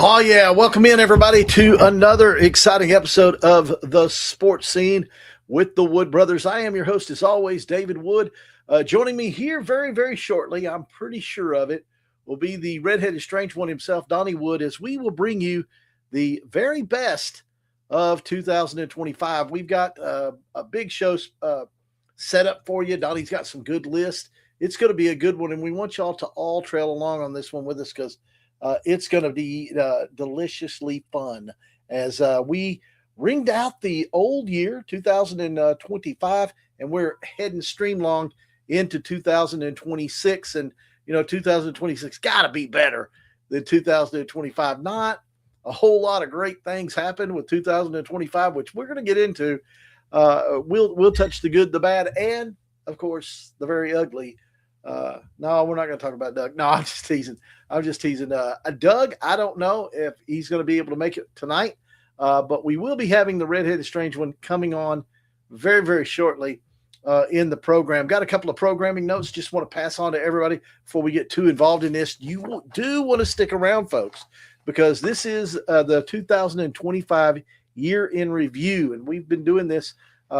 Oh, yeah. Welcome in, everybody, to another exciting episode of The Sports Scene with the Wood Brothers. I am your host, as always, David Wood. Joining me here very, very shortly, I'm pretty sure of it, will be the redheaded strange one himself, Donnie Wood, as we will bring you the very best of 2025. We've got a big show set up for you. Donnie's got some good lists. It's going to be a good one, and we want y'all to all trail along on this one with us because it's going to be deliciously fun as we ringed out the old year, 2025, and we're heading streamlined into 2026. And, 2026 got to be better than 2025. Not a whole lot of great things happened with 2025, which we're going to get into. We'll touch the good, the bad, and, of course, the very ugly. No, we're not going to talk about Doug. No, I'm just teasing. Doug, I don't know if he's going to be able to make it tonight, but we will be having the redheaded strange one coming on very, very shortly in the program. Got a couple of programming notes. Just want to pass on to everybody before we get too involved in this. You do want to stick around, folks, because this is the 2025 year in review, and we've been doing this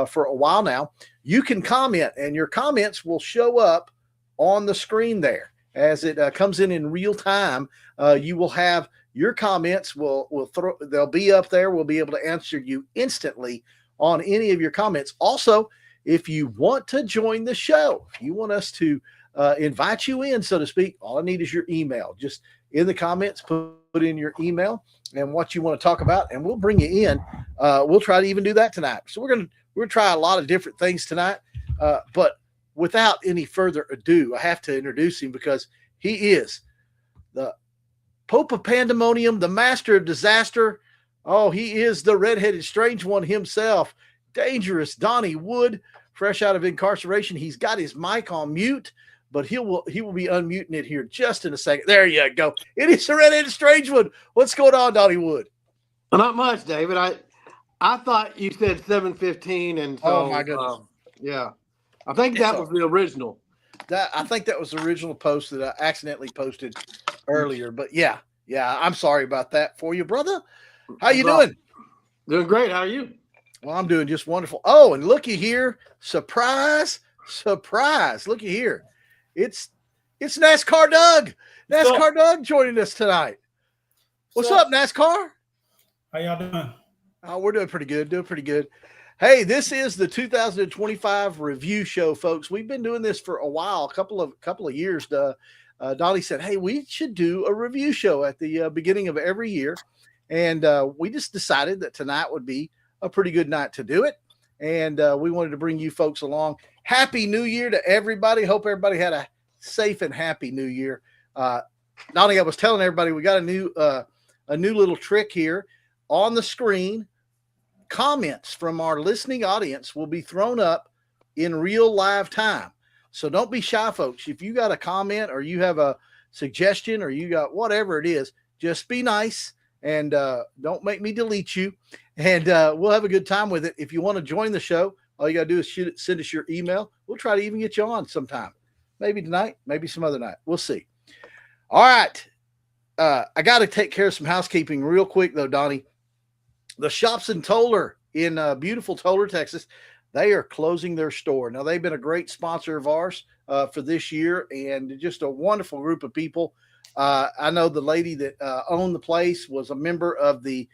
for a while now. You can comment, and your comments will show up on the screen there as it comes in real time. You will have your comments. They'll be up there. We'll be able to answer you instantly on any of your comments. Also, if you want to join the show, if you want us to invite you in, so to speak, all I need is your email. Just in the comments, put in your email and what you want to talk about, and we'll bring you in. We'll try to even do that tonight. So we're gonna try a lot of different things tonight, but without any further ado, I have to introduce him because he is the Pope of Pandemonium, the Master of Disaster. Oh, he is the redheaded strange one himself, Dangerous Donnie Wood, fresh out of incarceration. He's got his mic on mute, but he will be unmuting it here just in a second. There you go. It is the redheaded strange one. What's going on, Donnie Wood? Not much, David. I thought you said 7:15, and so oh my goodness, yeah. I think that was the original. I think that was the original post that I accidentally posted earlier. But yeah, I'm sorry about that for you, brother. How you doing? Doing great. How are you? Well, I'm doing just wonderful. Oh, and looky here. Surprise. Looky here. It's NASCAR Doug. Doug joining us tonight. What's up, NASCAR? How y'all doing? Oh, we're doing pretty good. Hey, this is the 2025 review show, folks. We've been doing this for a while, a couple of years. Donnie said, hey, we should do a review show at the beginning of every year. And we just decided that tonight would be a pretty good night to do it. And we wanted to bring you folks along. Happy New Year to everybody. Hope everybody had a safe and happy New Year. Donnie, I was telling everybody we got a new little trick here on the screen. Comments from our listening audience will be thrown up in real live time. So don't be shy, folks. If you got a comment or you have a suggestion or you got whatever it is, just be nice and don't make me delete you. And we'll have a good time with it. If you want to join the show, all you got to do is send us your email. We'll try to even get you on sometime. Maybe tonight, maybe some other night. We'll see. All right. I got to take care of some housekeeping real quick, though, Donnie. The Shops in Toller in beautiful Toller, Texas, they are closing their store. Now, they've been a great sponsor of ours for this year and just a wonderful group of people. I know the lady that owned the place is a member of the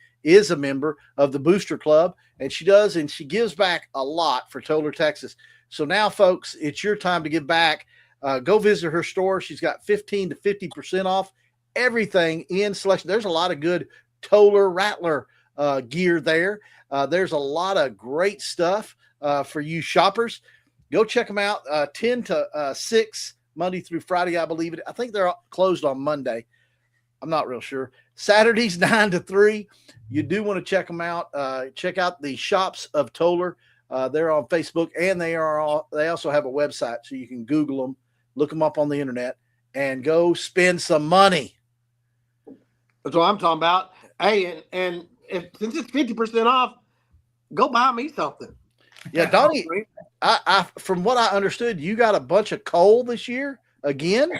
Booster Club, and she gives back a lot for Toller, Texas. So now, folks, it's your time to give back. Go visit her store. She's got 15 to 50% off everything in selection. There's a lot of good Toller Rattler gear there. There's a lot of great stuff for you shoppers. Go check them out. 10 to 6 Monday through Friday, I believe it. I think they're closed on Monday. I'm not real sure. Saturdays 9 to 3. You do want to check them out. Check out the Shops of Toller. They're on Facebook, and they also have a website, so you can Google them, look them up on the internet, and go spend some money. That's what I'm talking about. Hey, and since it's 50% off, go buy me something. Yeah, Donnie, I from what I understood, you got a bunch of coal this year again?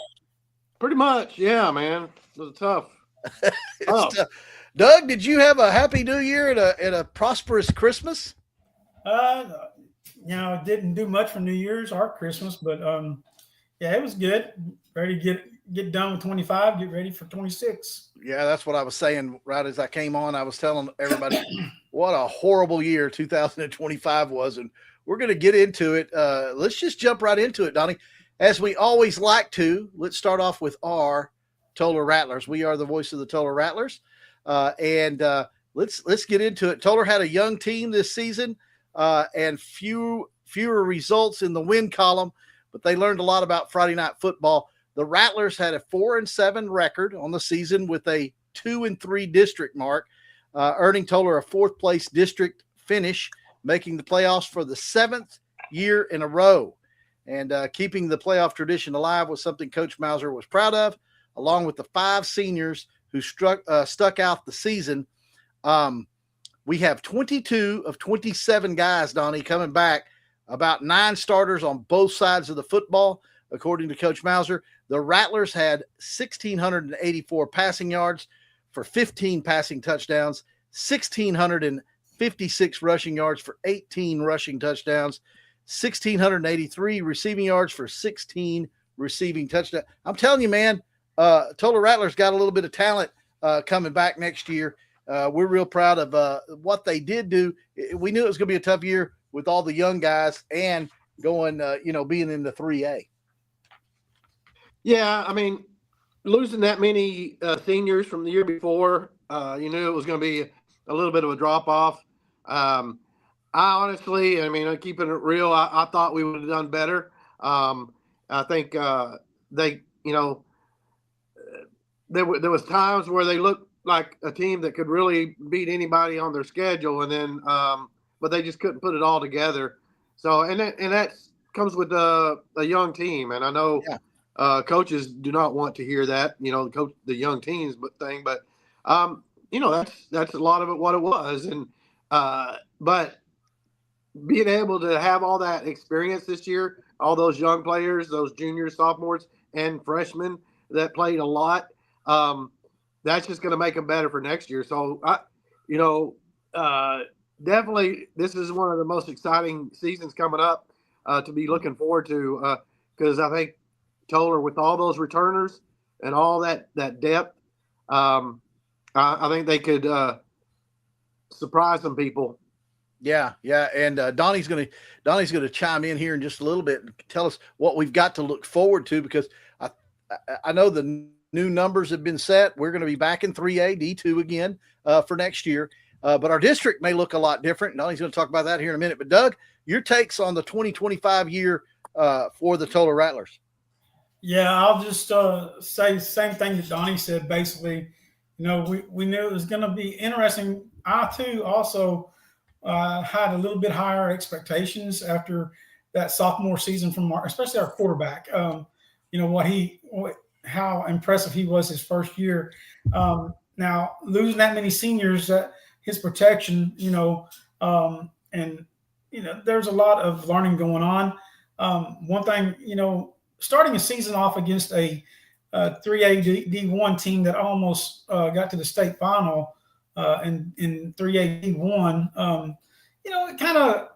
Pretty much, yeah, man. It was tough. Tough. Doug, did you have a happy New Year and a prosperous Christmas? Didn't do much for New Year's or Christmas, but yeah, it was good. Ready to get done with 25, get ready for 26. Yeah, that's what I was saying right as I came on. I was telling everybody what a horrible year 2025 was, and we're going to get into it. Let's just jump right into it, Donnie. As we always like to, let's start off with our Toller Rattlers. We are the voice of the Toller Rattlers, and let's get into it. Toller had a young team this season, and fewer results in the win column, but they learned a lot about Friday night football. The Rattlers had a 4-7 record on the season with a 2-3 district mark, earning Toller a 4th place district finish, making the playoffs for the 7th year in a row. And keeping the playoff tradition alive was something Coach Mauser was proud of, along with the 5 seniors who stuck out the season. We have 22 of 27 guys, Donnie, coming back, about 9 starters on both sides of the football, according to Coach Mauser. The Rattlers had 1,684 passing yards for 15 passing touchdowns, 1,656 rushing yards for 18 rushing touchdowns, 1,683 receiving yards for 16 receiving touchdowns. I'm telling you, man, Toller Rattlers got a little bit of talent coming back next year. We're real proud of what they did do. We knew it was going to be a tough year with all the young guys and going, being in the 3A. Yeah, I mean, losing that many seniors from the year before, you knew it was going to be a little bit of a drop off. I honestly, keeping it real, I thought we would have done better. I think there was times where they looked like a team that could really beat anybody on their schedule, and then but they just couldn't put it all together. So and that comes with a young team, and I know. Yeah. Coaches do not want to hear that, the young teams thing, but that's a lot of it what it was. And but being able to have all that experience this year, all those young players, those juniors, sophomores, and freshmen that played a lot, that's just going to make them better for next year. So definitely this is one of the most exciting seasons coming up to be looking forward to, because I think Toller, with all those returners and all that depth, I think they could surprise some people. Yeah, and Donnie's gonna chime in here in just a little bit and tell us what we've got to look forward to, because I know the new numbers have been set. We're going to be back in 3A D2 again for next year, but our district may look a lot different. Donnie's going to talk about that here in a minute. But Doug, your takes on the 2025 year for the Toller Rattlers? Yeah, I'll just say the same thing that Donnie said. Basically, we knew it was going to be interesting. I too also had a little bit higher expectations after that sophomore season from especially our quarterback. How impressive he was his first year. Now losing that many seniors, his protection, there's a lot of learning going on. One thing, starting a season off against a 3A D1 team that almost got to the state final in 3A D1, it kind of,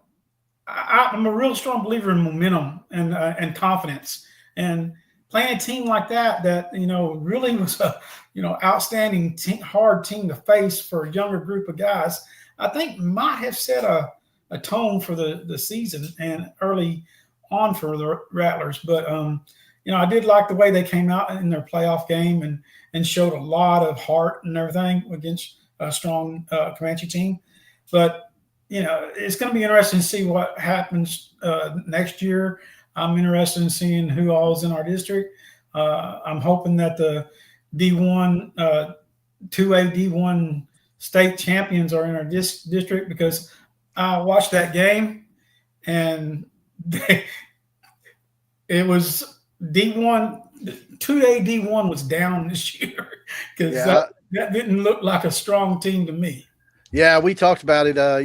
I'm a real strong believer in momentum and confidence, and playing a team like that really was a outstanding hard team to face for a younger group of guys. I think might have set a tone for the season and early on for the Rattlers. But I did like the way they came out in their playoff game and showed a lot of heart and everything against a strong Comanche team. But it's going to be interesting to see what happens next year. I'm interested in seeing who all's in our district. I'm hoping that the D1, 2A D1 state champions are in our district, because I watched that game and it was D1, 2A D1 was down this year, because that didn't look like a strong team to me. Yeah, we talked about it. I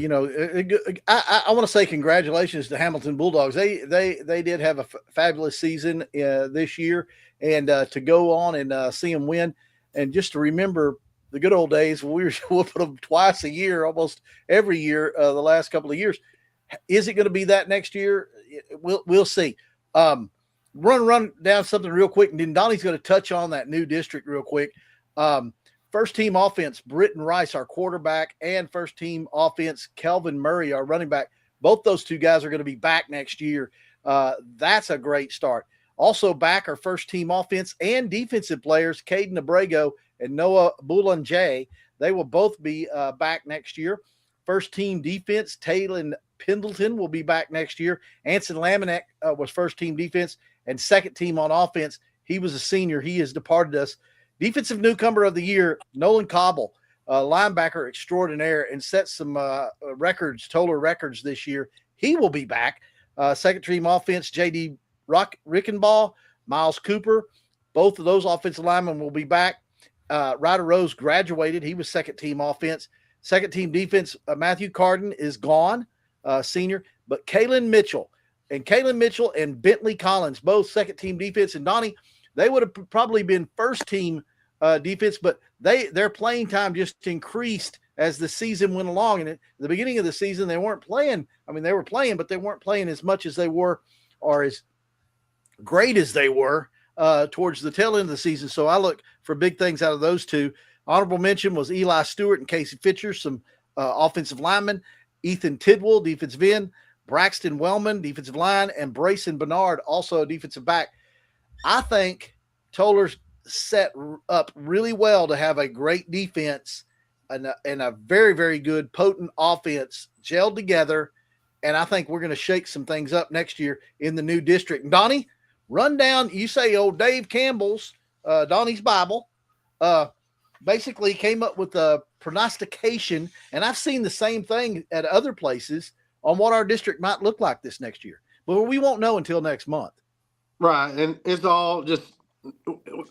want to say congratulations to Hamilton Bulldogs. They did have a fabulous season this year, and to go on and see them win, and just to remember the good old days. We'll put them twice a year, almost every year, the last couple of years. Is it going to be that next year? We'll see. Run down something real quick, and then Donnie's going to touch on that new district real quick. First team offense, Britton Rice, our quarterback, and first team offense, Kelvin Murray, our running back. Both those two guys are going to be back next year. That's a great start. Also back our first team offense and defensive players, Caden Abrego and Noah Boulanger. They will both be back next year. First team defense, Taylon Pendleton will be back next year. Anson Lamanek was first team defense, and second team on offense. He was a senior. He has departed us. Defensive newcomer of the year, Nolan Cobble, linebacker extraordinaire, and set some total records this year. He will be back. Second team offense, J.D. Rickenbaugh, Miles Cooper. Both of those offensive linemen will be back. Ryder Rose graduated. He was second team offense. Second team defense, Matthew Carden is gone, senior. But Kalen Mitchell and Bentley Collins, both second team defense. And Donnie, they would have probably been first team defense, but their playing time just increased as the season went along. And at the beginning of the season, they weren't playing. I mean, they were playing, but they weren't playing as much as they were, or as great as they were towards the tail end of the season. So I look for big things out of those two. Honorable mention was Eli Stewart and Casey Fitcher, some offensive linemen. Ethan Tidwell, defensive end. Braxton Wellman, defensive line. And Brayson Bernard, also a defensive back. I think Toller's set up really well to have a great defense and a very, very good, potent offense gelled together. And I think we're going to shake some things up next year in the new district. And Donnie, run down, you say old Dave Campbell's, Donnie's Bible, basically came up with a prognostication, and I've seen the same thing at other places on what our district might look like this next year. But we won't know until next month. Right, and it's all just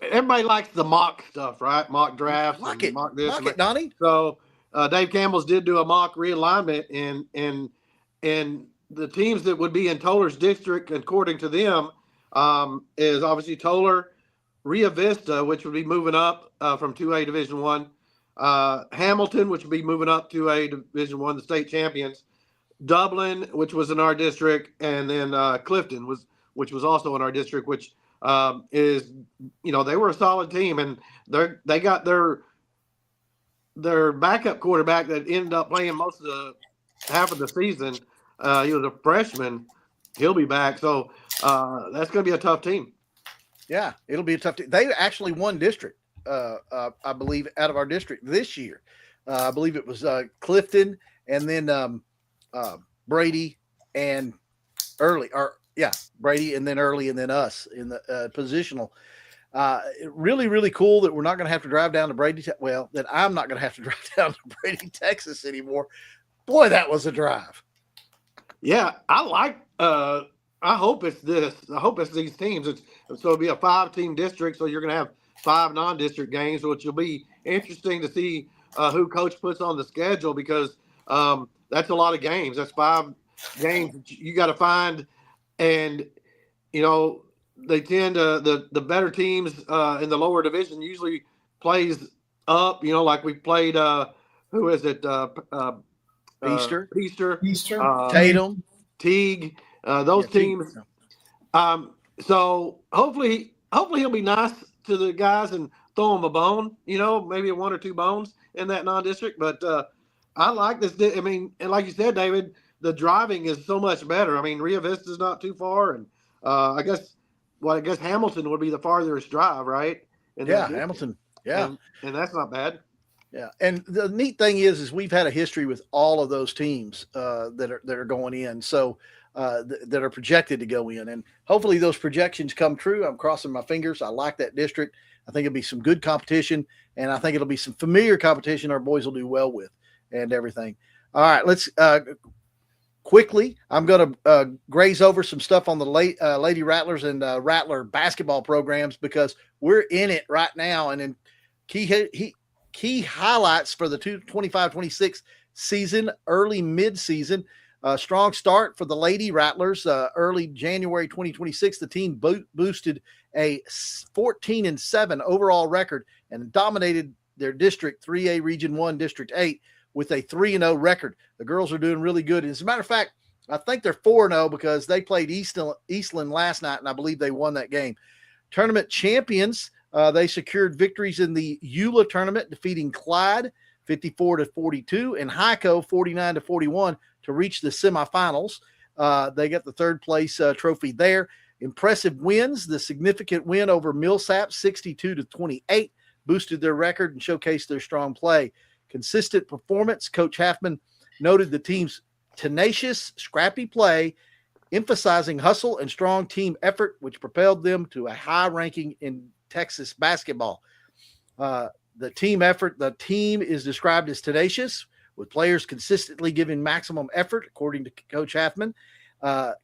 everybody likes the mock stuff, right? Mock drafts, Mock it, Donnie. So Dave Campbell's did do a mock realignment, and the teams that would be in Toller's district, according to them, is obviously Toller, Rio Vista, which would be moving up from 2A Division I, Hamilton, which would be moving up to a Division I, the state champions, Dublin, which was in our district, and then Clifton which was also in our district, which is, they were a solid team, and they got their backup quarterback that ended up playing most of the half of the season. He was a freshman. He'll be back. So that's going to be a tough team. Yeah, it'll be a tough team. They actually won district, I believe, out of our district this year. I believe it was Clifton and then Brady and Early, Brady and then Early and then us in the positional. Really, really cool that we're not going to have to drive down to Brady. That I'm not going to have to drive down to Brady, Texas anymore. Boy, that was a drive. Yeah, I like. I hope it's this. I hope it's these teams. So it'll be a 5-team district. So you're going to have 5 non-district games, which will be interesting to see who coach puts on the schedule, because that's a lot of games. That's 5 games you got to find, and they tend to the better teams in the lower division usually plays up. Like we played. Who is it? Easter, Tatum, Teague. Those teams. So hopefully he'll be nice to the guys and throw them a bone. Maybe 1 or 2 bones in that non-district. But I like this. I mean, and like you said, David, the driving is so much better. I mean, Rio Vista is not too far, and I guess Hamilton would be the farthest drive, right? Hamilton. Yeah, and that's not bad. Yeah, and the neat thing is we've had a history with all of those teams that are going in, so that are projected to go in, and hopefully those projections come true. I'm crossing my fingers. I like that district. I think it'll be some good competition, and I think it'll be some familiar competition our boys will do well with, and everything. All right, let's quickly. I'm going to graze over some stuff on the Lady Rattlers and Rattler basketball programs because we're in it right now, and in key highlights for the 25-26 season, early mid-season. Strong start for the Lady Rattlers. Early January 2026, the team boosted a 14-7 overall record and dominated their district, 3A Region 1, District 8, with a 3-0 record. The girls are doing really good. As a matter of fact, I think they're 4-0 because they played Eastland last night, and I believe they won that game. Tournament champions, they secured victories in the EULA tournament, defeating Clyde 54-42 and Hico 49-41 to reach the semifinals. They got the third place trophy there. Impressive wins. The significant win over Millsap 62-28 boosted their record and showcased their strong play. Consistent performance. Coach Halfman noted the team's tenacious, scrappy play, emphasizing hustle and strong team effort, which propelled them to a high ranking in Texas basketball. The team is described as tenacious, with players consistently giving maximum effort, according to Coach Halfman.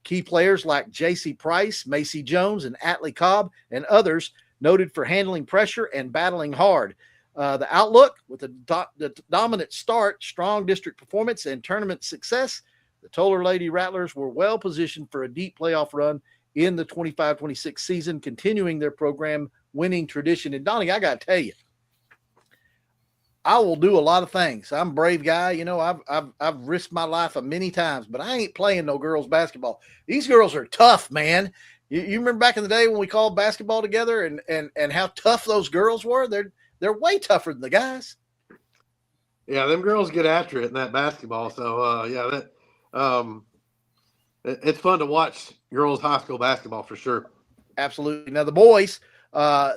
Key players like J.C. Price, Macy Jones, and Atlee Cobb, and others noted for handling pressure and battling hard. The outlook, with the dominant start, strong district performance, and tournament success, the Toller Lady Rattlers were well positioned for a deep playoff run in the 25-26 season, continuing their program winning tradition. And Donnie, I got to tell you, I will do a lot of things. I'm a brave guy. You know, I've risked my life many times, but I ain't playing no girls basketball. These girls are tough, man. You remember back in the day when we called basketball together and how tough those girls were? They're way tougher than the guys. Yeah, them girls get after it in that basketball. So it's fun to watch girls high school basketball for sure. Absolutely. Now the boys,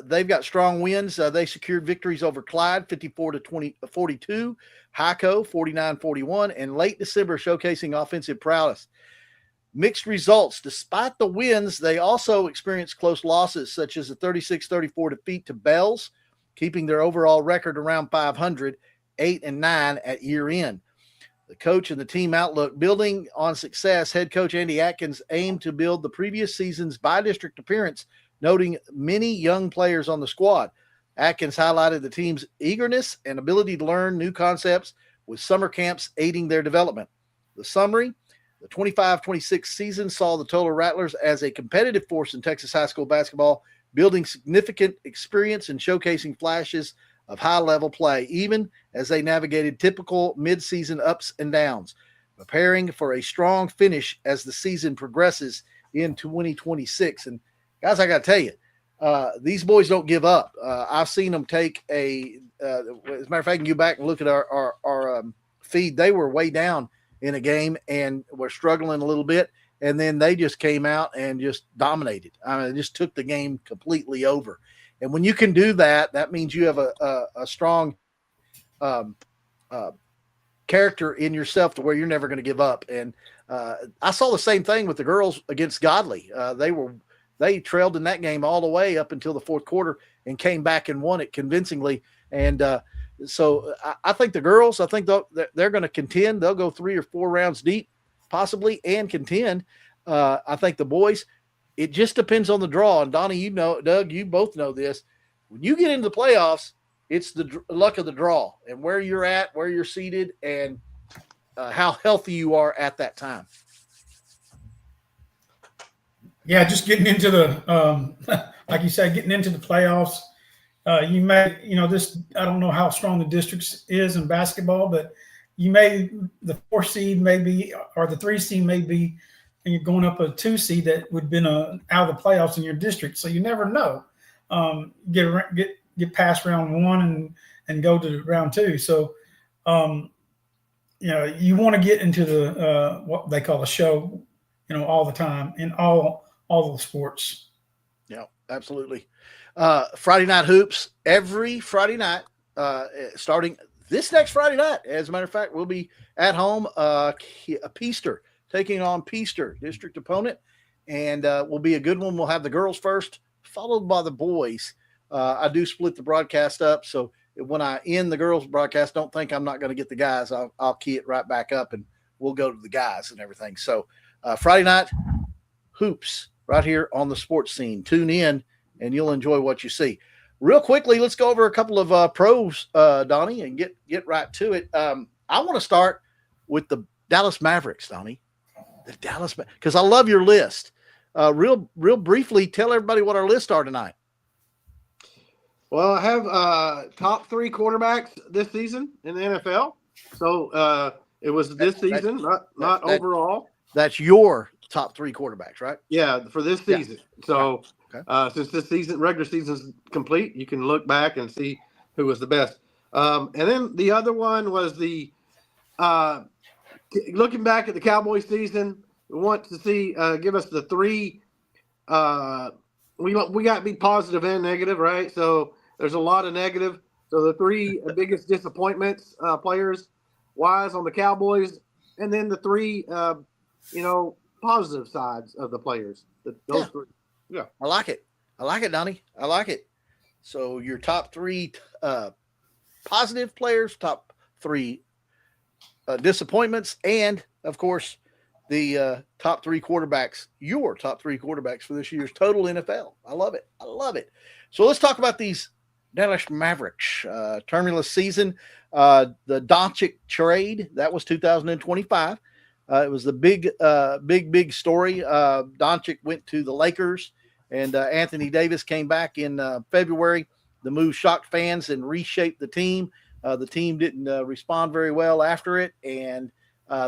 they've got strong wins. They secured victories over Clyde 54-42, Hico 49-41, and late December showcasing offensive prowess. Mixed results. Despite the wins, they also experienced close losses, such as a 36-34 defeat to Bells, keeping their overall record around 500, 8-9 at year end. The coach and the team outlook. Building on success, head coach Andy Atkins aimed to build the previous season's by-district appearance, noting many young players on the squad. Atkins highlighted the team's eagerness and ability to learn new concepts, with summer camps aiding their development. The summary: the 25-26 season saw the Toller Rattlers as a competitive force in Texas high school basketball, building significant experience and showcasing flashes of high-level play, even as they navigated typical mid-season ups and downs, preparing for a strong finish as the season progresses in 2026. And guys, I got to tell you, these boys don't give up. I've seen them take as a matter of fact, you can go back and look at our feed. They were way down in a game and were struggling a little bit, and then they just came out and just dominated. I mean, they just took the game completely over. And when you can do that, that means you have a strong character in yourself to where you're never going to give up. And I saw the same thing with the girls against Godley. They trailed in that game all the way up until the fourth quarter and came back and won it convincingly. And so I think the girls, I think they're going to contend. They'll go 3 or 4 rounds deep, possibly, and contend. I think the boys, it just depends on the draw. And Donnie, you know, Doug, you both know this. When you get into the playoffs, it's the luck of the draw and where you're at, where you're seated, and how healthy you are at that time. Yeah, just getting into the, like you said, getting into the playoffs. You may, this, I don't know how strong the district is in basketball, but the 4 seed may be, or the 3 seed may be, and you're going up a 2 seed that would have been out of the playoffs in your district. So you never know. Get past round 1 and go to round 2. So, you want to get into the what they call a show, all the time in all the sports. Yeah, absolutely. Friday night hoops every Friday night, starting this next Friday night. As a matter of fact, we'll be at home. Peaster taking on Peaster, district opponent, and will be a good one. We'll have the girls first, followed by the boys. I do split the broadcast up, so when I end the girls' broadcast, don't think I'm not going to get the guys. I'll key it right back up, and we'll go to the guys and everything. So Friday night, hoops right here on the sports scene. Tune in, and you'll enjoy what you see. Real quickly, let's go over a couple of pros, Donnie, and get right to it. I want to start with the Dallas Mavericks, Donnie. The Dallas, because I love your list. Real briefly, tell everybody what our lists are tonight. Well, I have top 3 quarterbacks this season in the NFL. So it was this season, not overall. That's your top 3 quarterbacks, right? Yeah, for this season. Yeah. So okay. Since this regular season is complete, you can look back and see who was the best. And then the other one was the looking back at the Cowboys season. We want to see give us the 3. We got to be positive and negative, right? So there's a lot of negative. So the 3 biggest disappointments players wise on the Cowboys, and then the 3 positive sides of the players. Those 3. Yeah, I like it, Donnie. I like it. So your top 3 positive players, top 3 disappointments, and of course the top 3 quarterbacks. Your top 3 quarterbacks for this year's total NFL. I love it. So let's talk about these Dallas Mavericks. Terminless season. The Doncic trade, that was 2025. It was the big story. Doncic went to the Lakers, and Anthony Davis came back in February. The move shocked fans and reshaped the team. The team didn't respond very well after it, and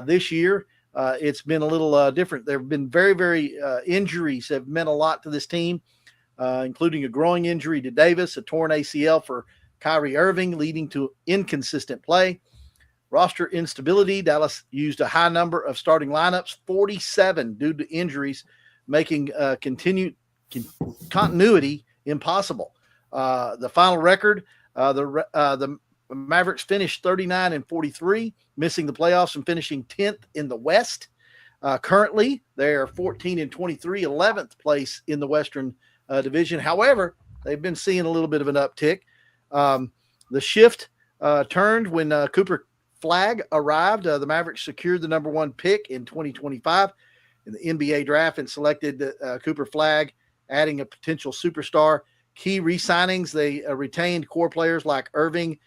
this year it's been a little different. There have been very injuries have meant a lot to this team, including a growing injury to Davis, a torn ACL for Kyrie Irving, leading to inconsistent play. Roster instability. Dallas used a high number of starting lineups, 47 due to injuries, making continued continuity impossible. The final record, the Mavericks finished 39-43, missing the playoffs and finishing 10th in the West. Currently, they are 14-23, 11th place in the Western Division. However, they've been seeing a little bit of an uptick. The shift turned when Cooper Flagg arrived. The Mavericks secured the number 1 pick in 2025 in the NBA draft and selected Cooper Flagg, adding a potential superstar. Key re-signings, they retained core players like Irving,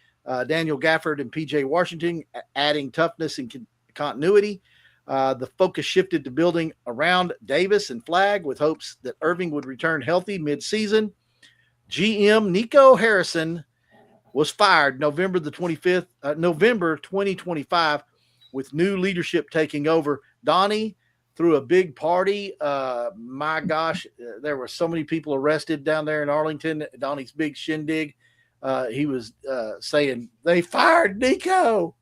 Daniel Gafford, and P.J. Washington, adding toughness and continuity. The focus shifted to building around Davis and Flagg with hopes that Irving would return healthy mid-season. GM Nico Harrison was fired November 2025, with new leadership taking over. Donnie threw a big party. My gosh, there were so many people arrested down there in Arlington. Donnie's big shindig. He was saying, they fired Nico.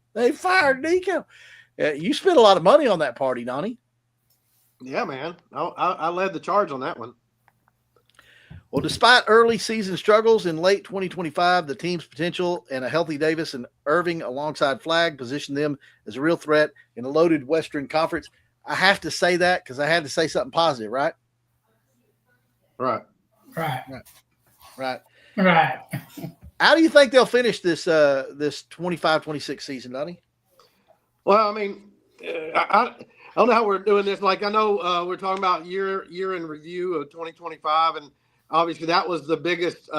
You spent a lot of money on that party, Donnie. Yeah, man. I led the charge on that one. Well, despite early season struggles in late 2025, the team's potential and a healthy Davis and Irving alongside Flagg positioned them as a real threat in a loaded Western Conference. I have to say that because I had to say something positive, right? Right. How do you think they'll finish this 25-26 season, Donnie? Well, I mean, I don't know how we're doing this. Like, I know we're talking about year in review of 2025, and obviously that was the biggest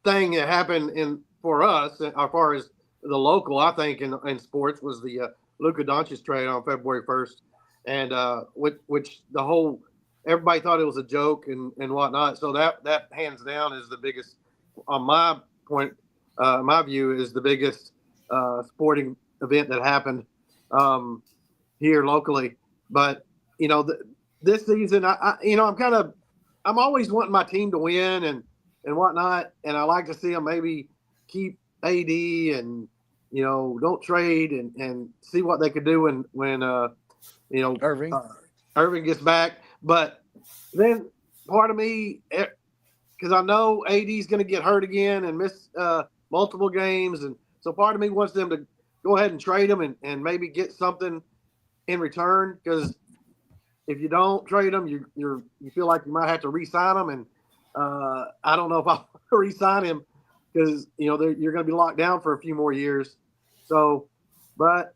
thing that happened for us as far as the local. I think in sports was the Luka Doncic trade on February 1st, and which the whole everybody thought it was a joke and whatnot. So that hands down is the biggest, on my point, my view, is the biggest sporting event that happened here locally. But this season, I'm always wanting my team to win and whatnot, and I like to see them maybe keep AD and don't trade and see what they could do when Irving gets back. But then part of me, because I know AD is going to get hurt again and miss multiple games, and so part of me wants them to go ahead and trade him and maybe get something in return, because if you don't trade him, you feel like you might have to re-sign him, and I don't know if I'll re-sign him because you're going to be locked down for a few more years. So, but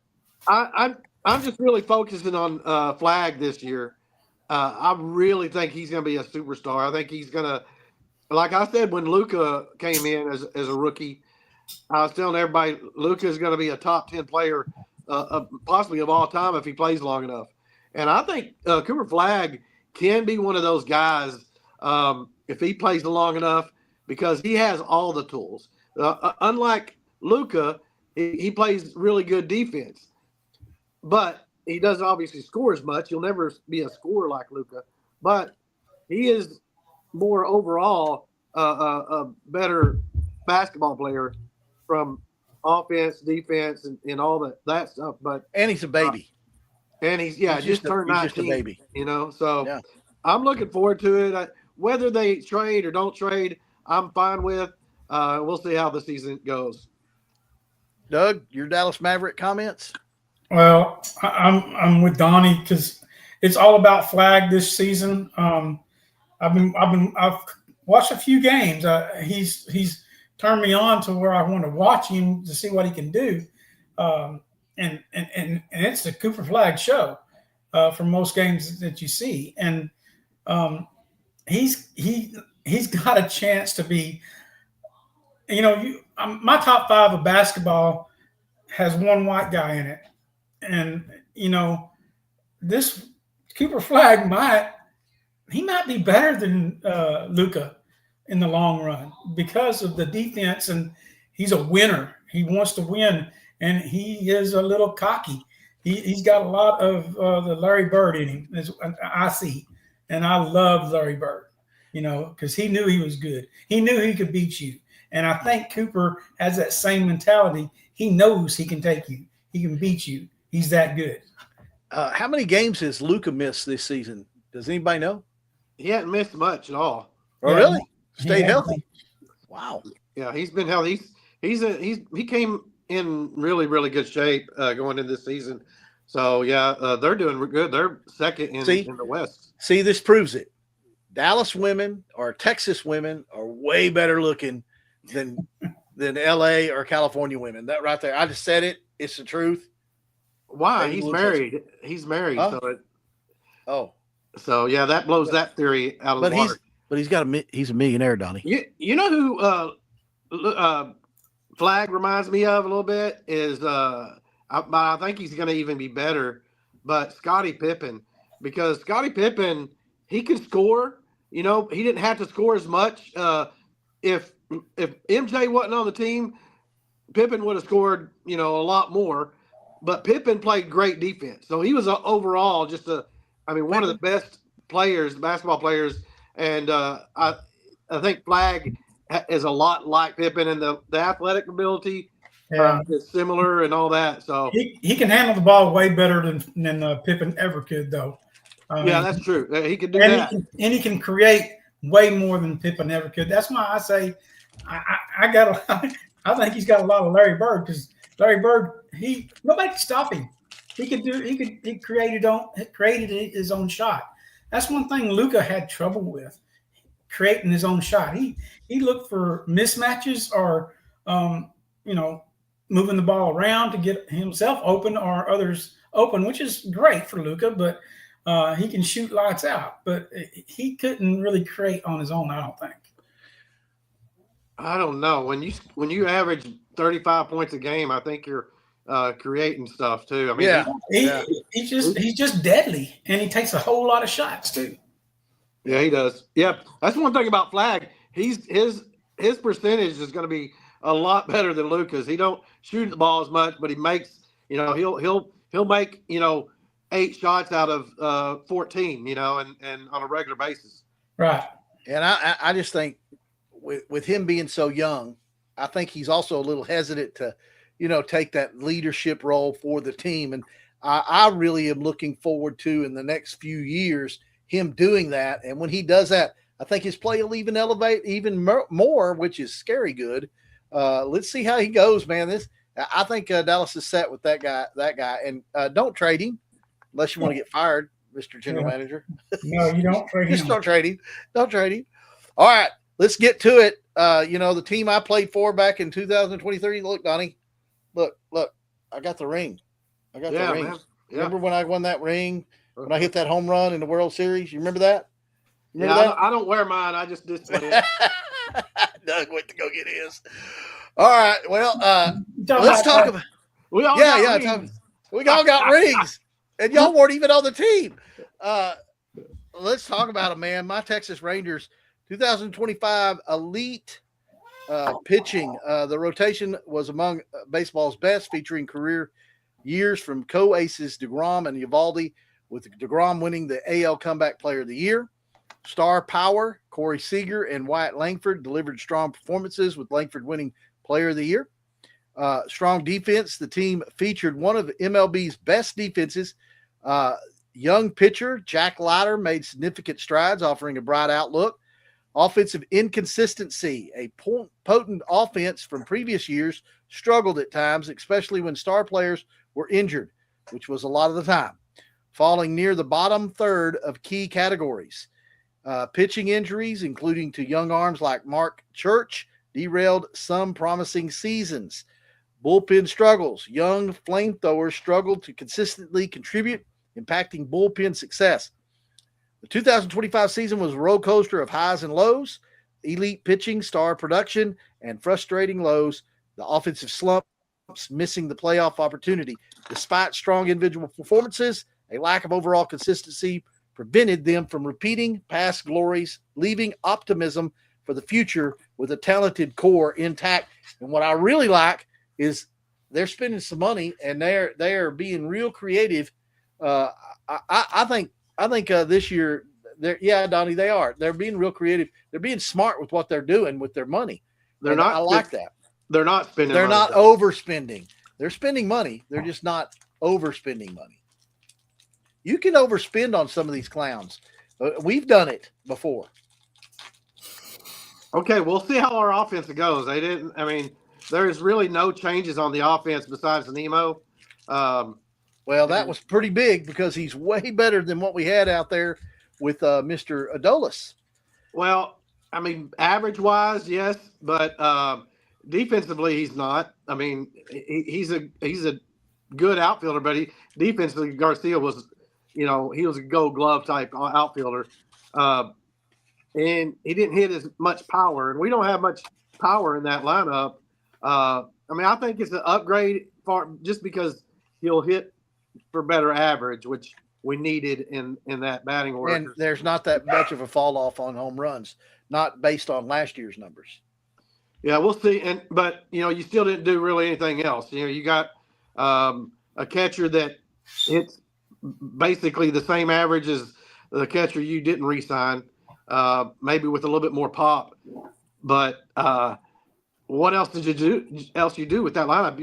I'm just really focusing on Flag this year. I really think he's going to be a superstar. I think he's going to, like I said when Luka came in as a rookie, I was telling everybody Luka is going to be a top 10 player, possibly of all time if he plays long enough. And I think Cooper Flag can be one of those guys if he plays long enough, because he has all the tools. Unlike Luka, he plays really good defense, but he doesn't obviously score as much. He'll never be a scorer like Luka, but he is more overall a better basketball player from offense, defense, and all that stuff. And he's a baby. And he's just turned 19. Just a baby. So yeah. I'm looking forward to it. Whether they trade or don't trade, I'm fine with. We'll see how the season goes. Doug, your Dallas Maverick comments? Well, I'm with Donnie because it's all about Flag this season. I've watched a few games. He's turned me on to where I want to watch him to see what he can do. And it's the Cooper Flag show for most games that you see. And he's got a chance to be, my top 5 of basketball has one white guy in it. And, this Cooper Flag might be better than Luka in the long run because of the defense, and he's a winner. He wants to win, and he is a little cocky. He's got a lot of the Larry Bird in him, as I see, and I love Larry Bird, because he knew he was good. He knew he could beat you, and I think Cooper has that same mentality. He knows he can take you. He can beat you. He's that good. How many games has Luka missed this season? Does anybody know? He hasn't missed much at all. Oh, really? Stayed healthy. Wow. Yeah, he's been healthy. He came in really, really good shape going into this season. So yeah, they're doing good. They're second in the West. See, this proves it. Dallas women or Texas women are way better looking than LA or California women. That right there. I just said it. It's the truth. Why? He's married. He's married. Huh? So yeah, that blows that theory out of the water. But he's a millionaire, Donnie. You know who Flag reminds me of a little bit is I think he's going to even be better, but Scottie Pippen, because Scottie Pippen, he can score. He didn't have to score as much. If MJ wasn't on the team, Pippen would have scored a lot more. But Pippen played great defense, so he was overall just one of the best basketball players. And I think Flag is a lot like Pippen, and the athletic ability is similar and all that. So he can handle the ball way better than Pippen ever could, though. Yeah, that's true. He can do that, and he can create way more than Pippen ever could. That's why I say I think he's got a lot of Larry Bird, because Larry Bird, nobody can stop him. He created his own shot. That's one thing Luka had trouble with, creating his own shot. He looked for mismatches or moving the ball around to get himself open or others open, which is great for Luka, but he can shoot lights out. But he couldn't really create on his own, I don't think. I don't know. When you average 35 points a game, I think you're creating stuff too. I mean, he's just deadly, and he takes a whole lot of shots too. Yeah, he does. Yeah, that's one thing about Flag. His percentage is going to be a lot better than Luka's. He don't shoot the ball as much, but he makes he'll make 8 shots out of 14, and on a regular basis. Right. And I just think with him being so young, I think he's also a little hesitant to, take that leadership role for the team. And I really am looking forward to, in the next few years, him doing that. And when he does that, I think his play will even elevate even more, which is scary good. Let's see how he goes, man. I think Dallas is set with that guy, and don't trade him unless you want to get fired, Mr. General Manager. No, you don't trade him. Just don't trade him. Don't trade him. All right, let's get to it. The team I played for back in 2023. Look, Donnie. Look. I got the ring. I got the ring. Yeah. Remember when I won that ring? When I hit that home run in the World Series? You remember that? I don't wear mine. I just display it. Doug went to go get his. All right. Well, let's talk about. We all we all got rings, and y'all weren't even on the team. Let's talk about them, man. My Texas Rangers, 2025 elite pitching. The rotation was among baseball's best, featuring career years from co-aces DeGrom and Eovaldi, with DeGrom winning the AL Comeback Player of the Year. Star power, Corey Seager and Wyatt Langford delivered strong performances, with Langford winning Player of the Year. Strong defense. The team featured one of MLB's best defenses. Young pitcher Jack Leiter made significant strides, offering a bright outlook. Offensive inconsistency. A potent offense from previous years struggled at times, especially when star players were injured, which was a lot of the time, falling near the bottom third of key categories. Pitching injuries, including to young arms like Mark Church, derailed some promising seasons. Bullpen struggles. Young flamethrowers struggled to consistently contribute, impacting bullpen success. The 2025 season was a roller coaster of highs and lows, elite pitching, star production, and frustrating lows. The offensive slumps, missing the playoff opportunity. Despite strong individual performances, a lack of overall consistency prevented them from repeating past glories, leaving optimism for the future with a talented core intact. And what I really like is they're spending some money and they are being real creative. I think this year, Donnie, they are. They're being real creative. They're being smart with what they're doing with their money. I like that. They're not spending. They're money, not overspending. They're spending money. They're just not overspending money. You can overspend on some of these clowns. We've done it before. Okay, we'll see how our offense goes. There's really no changes on the offense besides Nemo. Well, that was pretty big because he's way better than what we had out there with Mr. Adolis. Well, average-wise, yes, but defensively, he's not. He's a good outfielder, but defensively, Garcia was, he was a Gold Glove type outfielder, and he didn't hit as much power, and we don't have much power in that lineup. I think it's an upgrade just because he'll hit for better average, which we needed in that batting order. And there's not that much of a fall off on home runs, not based on last year's numbers. Yeah, we'll see. But you still didn't do really anything else. You got a catcher that hits basically the same average as the catcher you didn't re-sign, maybe with a little bit more pop. But what else did you do with that lineup?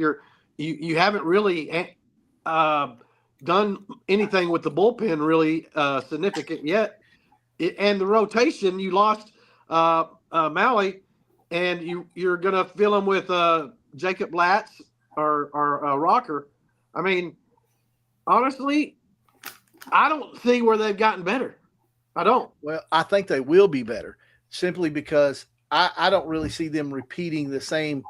You haven't really done anything with the bullpen really significant yet. And the rotation, you lost Mahle, and you're going to fill him with Jacob Latz or Rocker. Honestly, I don't see where they've gotten better. I don't. Well, I think they will be better simply because I don't really see them repeating the same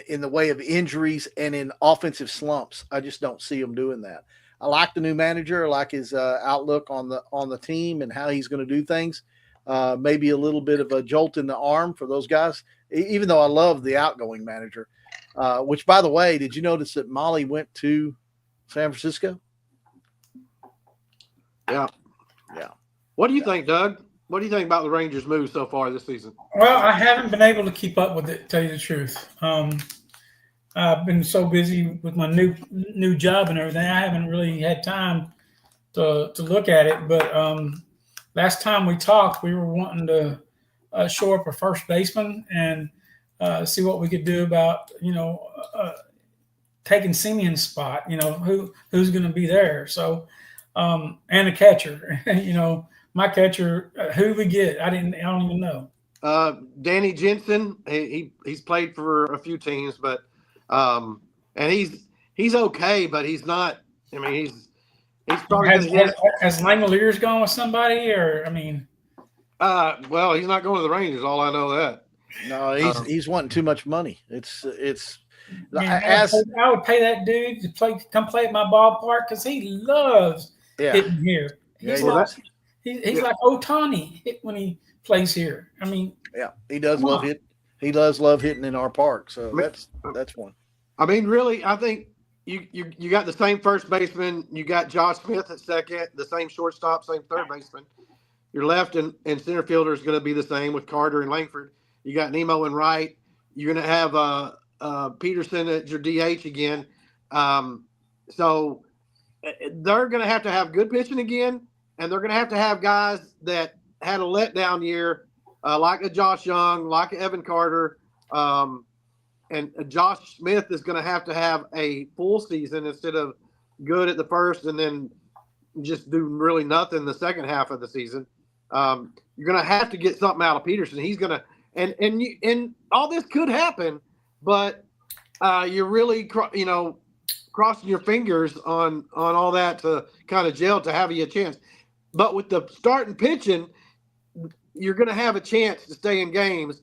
in the way of injuries and in offensive slumps. I just don't see them doing that. I like the new manager. I like his outlook on the team and how he's going to do things. Maybe a little bit of a jolt in the arm for those guys, even though I love the outgoing manager, which, by the way, did you notice that Mahle went to San Francisco? Yeah. What do you think, Doug? What do you think about the Rangers' move so far this season? Well, I haven't been able to keep up with it, to tell you the truth. I've been so busy with my new job and everything, I haven't really had time to look at it. But last time we talked, we were wanting to shore up a first baseman and see what we could do about taking Semion's spot. Who's going to be there. So and a catcher. My catcher, who we get, I don't even know. Danny Jensen, he's played for a few teams, but and he's okay, but he's not. I mean, he's probably Has, going to hit. has Langoliers gone with somebody, or I mean, Well, he's not going to the Rangers. All I know that. No, he's wanting too much money. It's man, as I would pay that dude to come play at my ballpark because he loves hitting here. He's Yeah, like he's like Ohtani when he plays here. I mean, he does love hit. He does love hitting in our park. So that's one. I mean, really, I think you got the same first baseman. You got Josh Smith at second, the same shortstop, same third baseman. Your left and center fielder is going to be the same with Carter and Langford. You got Nemo and right. You're going to have Peterson at your DH again. So they're going to have good pitching again, and they're going to have guys that had a letdown year, like a Josh Young, like a Evan Carter, and Josh Smith is going to have a full season instead of good at the first and then just do really nothing the second half of the season. You're going to have to get something out of Peterson. He's going to and all this could happen, but you're really crossing your fingers on all that to kind of gel to have you a chance. But with the starting pitching, you're going to have a chance to stay in games.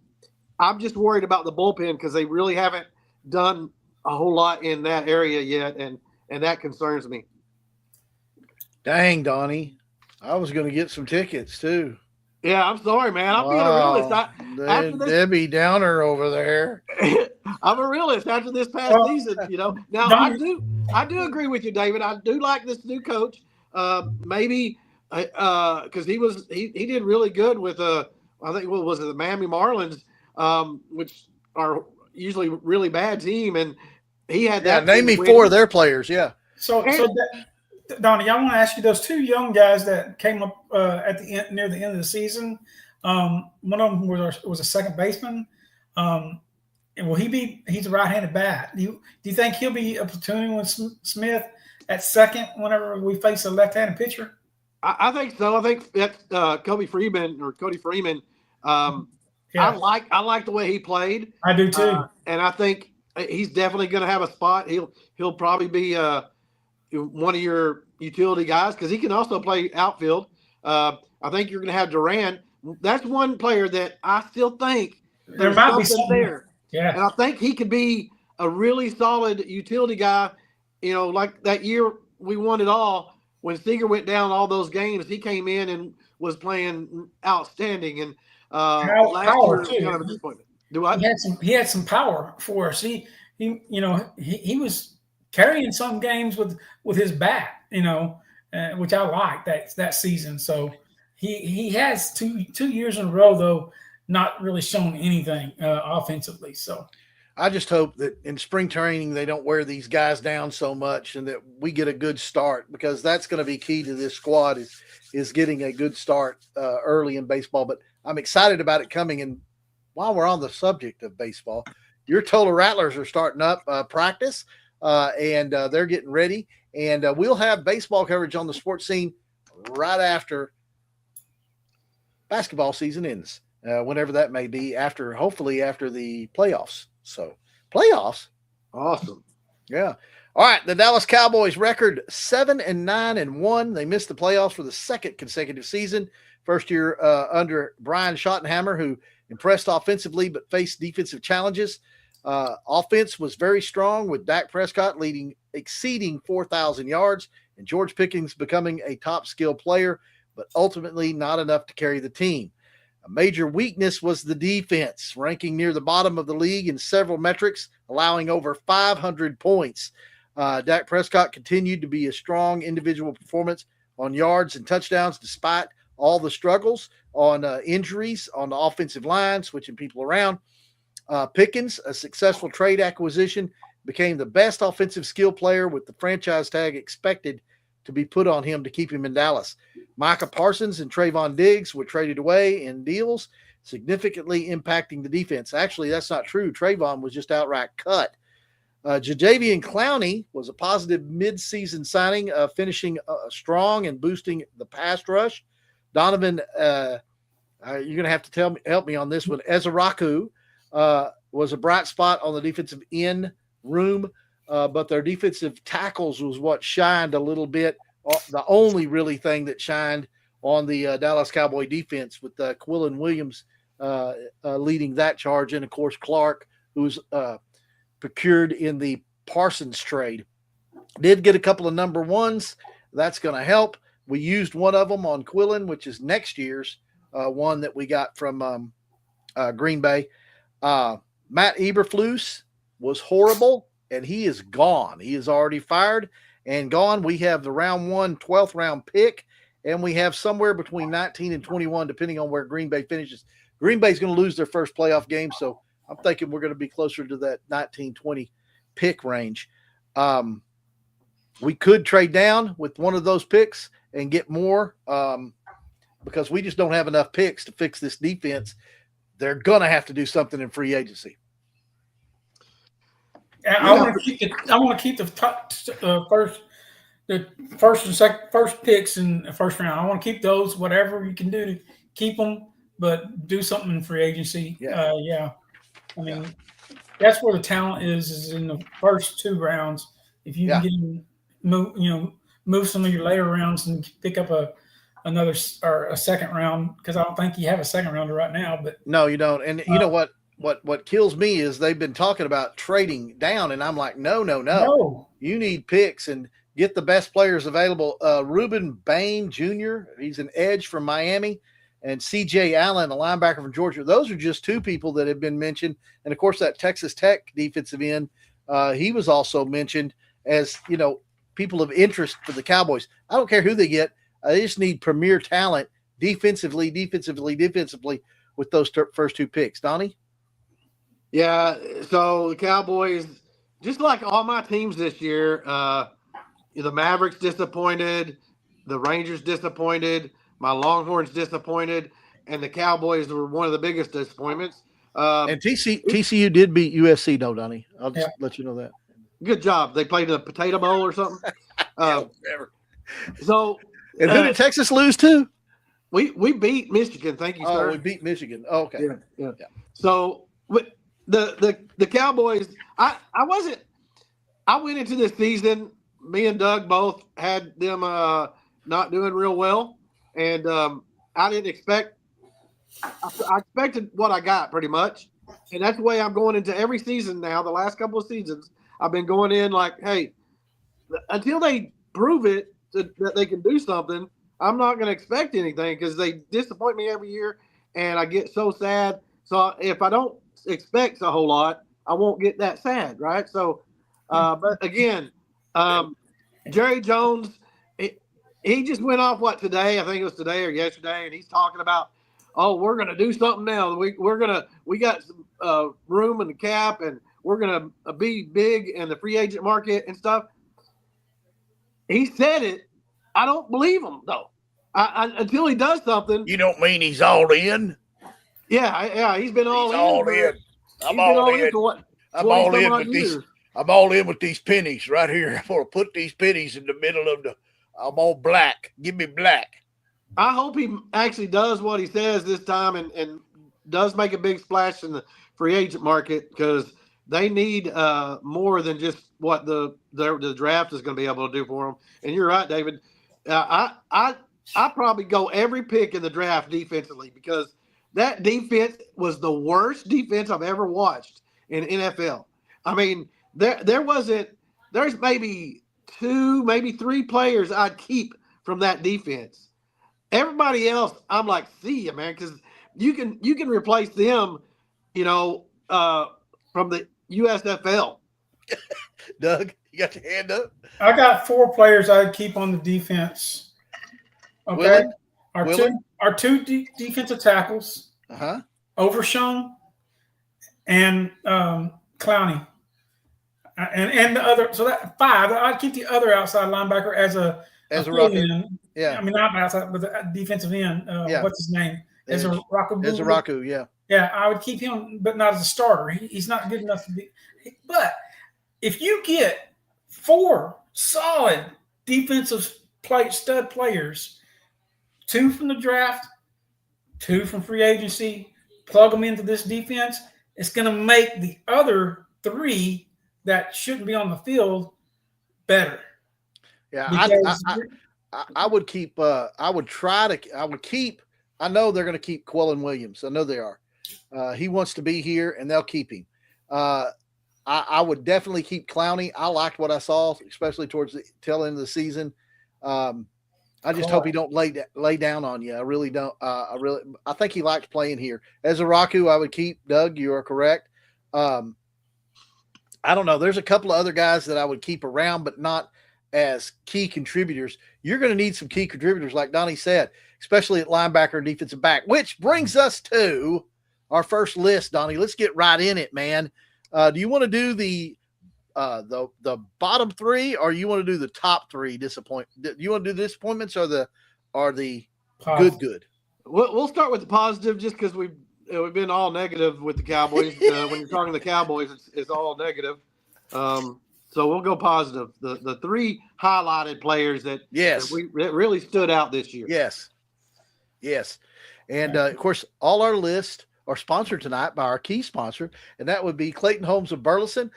I'm just worried about the bullpen because they really haven't done a whole lot in that area yet, and that concerns me. Dang, Donnie. I was going to get some tickets too. Yeah, I'm sorry, man. I'm being a realist. Debbie Downer over there. I'm a realist after this past season, Now I do agree with you, David. I do like this new coach. Maybe because he did really good with I think what was it, the Miami Marlins, which are usually a really bad team, and he had that. Name me four of their players. Yeah. So Donnie, I want to ask you those two young guys that came up at the end, near the end of the season. One of them was a second baseman. And will he be? He's a right-handed bat. Do you think he'll be platooning with Smith at second whenever we face a left-handed pitcher? I think so. I think that's Cody Freeman. I like the way he played. I do too. And I think he's definitely going to have a spot. He'll probably be one of your utility guys because he can also play outfield. I think you're going to have Duran. That's one player that I still think there might be something there. Yeah, and I think he could be a really solid utility guy. Like that year we won it all when Seager went down all those games. He came in and was playing outstanding. And last year was kind of a disappointment. He had some power for us. He was carrying some games with his bat, which I like that season. So he has two years in a row though not really shown anything offensively. So I just hope that in spring training they don't wear these guys down so much and that we get a good start, because that's going to be key to this squad is getting a good start early in baseball. But I'm excited about it coming. And while we're on the subject of baseball, your Total Rattlers are starting up practice. And they're getting ready, and we'll have baseball coverage on the sports scene right after basketball season ends, whenever that may be, hopefully after the playoffs. So playoffs. Awesome. Yeah. All right. The Dallas Cowboys record 7-9-1. They missed the playoffs for the second consecutive season. First year under Brian Schottenheimer, who impressed offensively but faced defensive challenges. Offense was very strong with Dak Prescott exceeding 4,000 yards and George Pickens becoming a top skill player, but ultimately not enough to carry the team. A major weakness was the defense, ranking near the bottom of the league in several metrics, allowing over 500 points. Dak Prescott continued to be a strong individual performance on yards and touchdowns, despite all the struggles on injuries on the offensive line, switching people around. Pickens, a successful trade acquisition, became the best offensive skill player with the franchise tag expected to be put on him to keep him in Dallas. Micah Parsons and Trayvon Diggs were traded away in deals, significantly impacting the defense. Actually, that's not true. Trayvon was just outright cut. Jadeveon Clowney was a positive midseason signing, finishing strong and boosting the pass rush. Donovan you're going to have to help me on this one. Ezaraku was a bright spot on the defensive end room, but their defensive tackles was what shined a little bit. The only really thing that shined on the Dallas Cowboy defense, with Quillen Williams leading that charge, and of course Clark, who's procured in the Parsons trade. Did get a couple of number ones. That's going to help. We used one of them on Quillen, which is next year's one that we got from Green Bay. Matt Eberflus was horrible, and he is gone. He is already fired and gone. We have the round 1, 12th round pick, and we have somewhere between 19 and 21, depending on where Green Bay finishes. Green Bay's going to lose their first playoff game, so I'm thinking we're going to be closer to that 19-20 pick range. We could trade down with one of those picks and get more because we just don't have enough picks to fix this defense. They're going to have to do something in free agency. I want to keep the first picks in the first round. I want to keep those. Whatever you can do to keep them, but do something in free agency. I mean, that's where the talent is in the first 2 rounds. If you can get move some of your later rounds and pick up another or a second round, because I don't think you have a second rounder right now. But no, you don't. And you know what kills me is they've been talking about trading down, and I'm like, no. You need picks and get the best players available. Ruben Bain Jr., he's an edge from Miami, and C.J. Allen, a linebacker from Georgia. Those are just 2 people that have been mentioned. And, of course, that Texas Tech defensive end, he was also mentioned as, people of interest for the Cowboys. I don't care who they get. They just need premier talent defensively with those first 2 picks. Donnie? Yeah, so the Cowboys, just like all my teams this year, the Mavericks disappointed, the Rangers disappointed, my Longhorns disappointed, and the Cowboys were one of the biggest disappointments. And TCU did beat USC, though, Donnie. I'll just let you know that. Good job. They played in a Potato Bowl or something. Whatever. So, and who did Texas lose to? We beat Michigan. Thank you, sir. Oh, we beat Michigan. Oh, okay. Yeah. So the Cowboys, I went into this season, me and Doug both had them not doing real well, and I didn't expect. I expected what I got pretty much, and that's the way I'm going into every season now. The last couple of seasons, I've been going in like, hey, until they prove it that they can do something, I'm not going to expect anything, because they disappoint me every year, and I get so sad. So if I don't expect a whole lot, I won't get that sad, right? So, but again, Jerry Jones, he just went off today? I think it was today or yesterday, and he's talking about, oh, we're going to do something now. We got some room in the cap, and we're going to be big in the free agent market and stuff. He said it. I don't believe him, though. Until he does something. You don't mean he's all in? Yeah, he's been all in. I'm all in. I'm all in with these pennies right here. I'm going to put these pennies in the middle of I'm all black. Give me black. I hope he actually does what he says this time and does make a big splash in the free agent market, because they need more than just what the draft is going to be able to do for them. And you're right, David. I probably go every pick in the draft defensively, because that defense was the worst defense I've ever watched in NFL. I mean, there's maybe 2, maybe 3 players I'd keep from that defense. Everybody else, I'm like, see ya, man, because you can replace them, from the USFL. Doug, you got your hand up? I got 4 players I'd keep on the defense. Okay. Our two defensive tackles, Overshown and Clowney. And the other, so that 5. I'd keep the other outside linebacker as a rucker. Yeah. I mean, not outside, but the defensive end. What's his name? Ezaraku, yeah. Yeah, I would keep him, but not as a starter. He's not good enough to be. But if you get 4 solid defensive stud players, 2 from the draft, 2 from free agency, plug them into this defense. It's going to make the other 3 that shouldn't be on the field better. Yeah, Because I would keep. I would keep. I know they're going to keep Quillen Williams. I know they are. He wants to be here, and they'll keep him. I would definitely keep Clowney. I liked what I saw, especially towards the tail end of the season. I just hope he don't lay down on you. I really don't. I think he likes playing here. As a Raku, I would keep. Doug, you are correct. I don't know. There's a couple of other guys that I would keep around, but not as key contributors. You're going to need some key contributors, like Donnie said, especially at linebacker and defensive back, which brings us to our first list, Donnie. Let's get right in it, man. Do you want to do the bottom 3, or you want to do the top 3 Do you want to do the disappointments or the good? We'll start with the positive, just because we've been all negative with the Cowboys. When you're talking the Cowboys, it's all negative. So we'll go positive. The 3 highlighted players that really stood out this year. Yes. And of course, all our lists are sponsored tonight by our key sponsor, and that would be Clayton Homes of Burleson,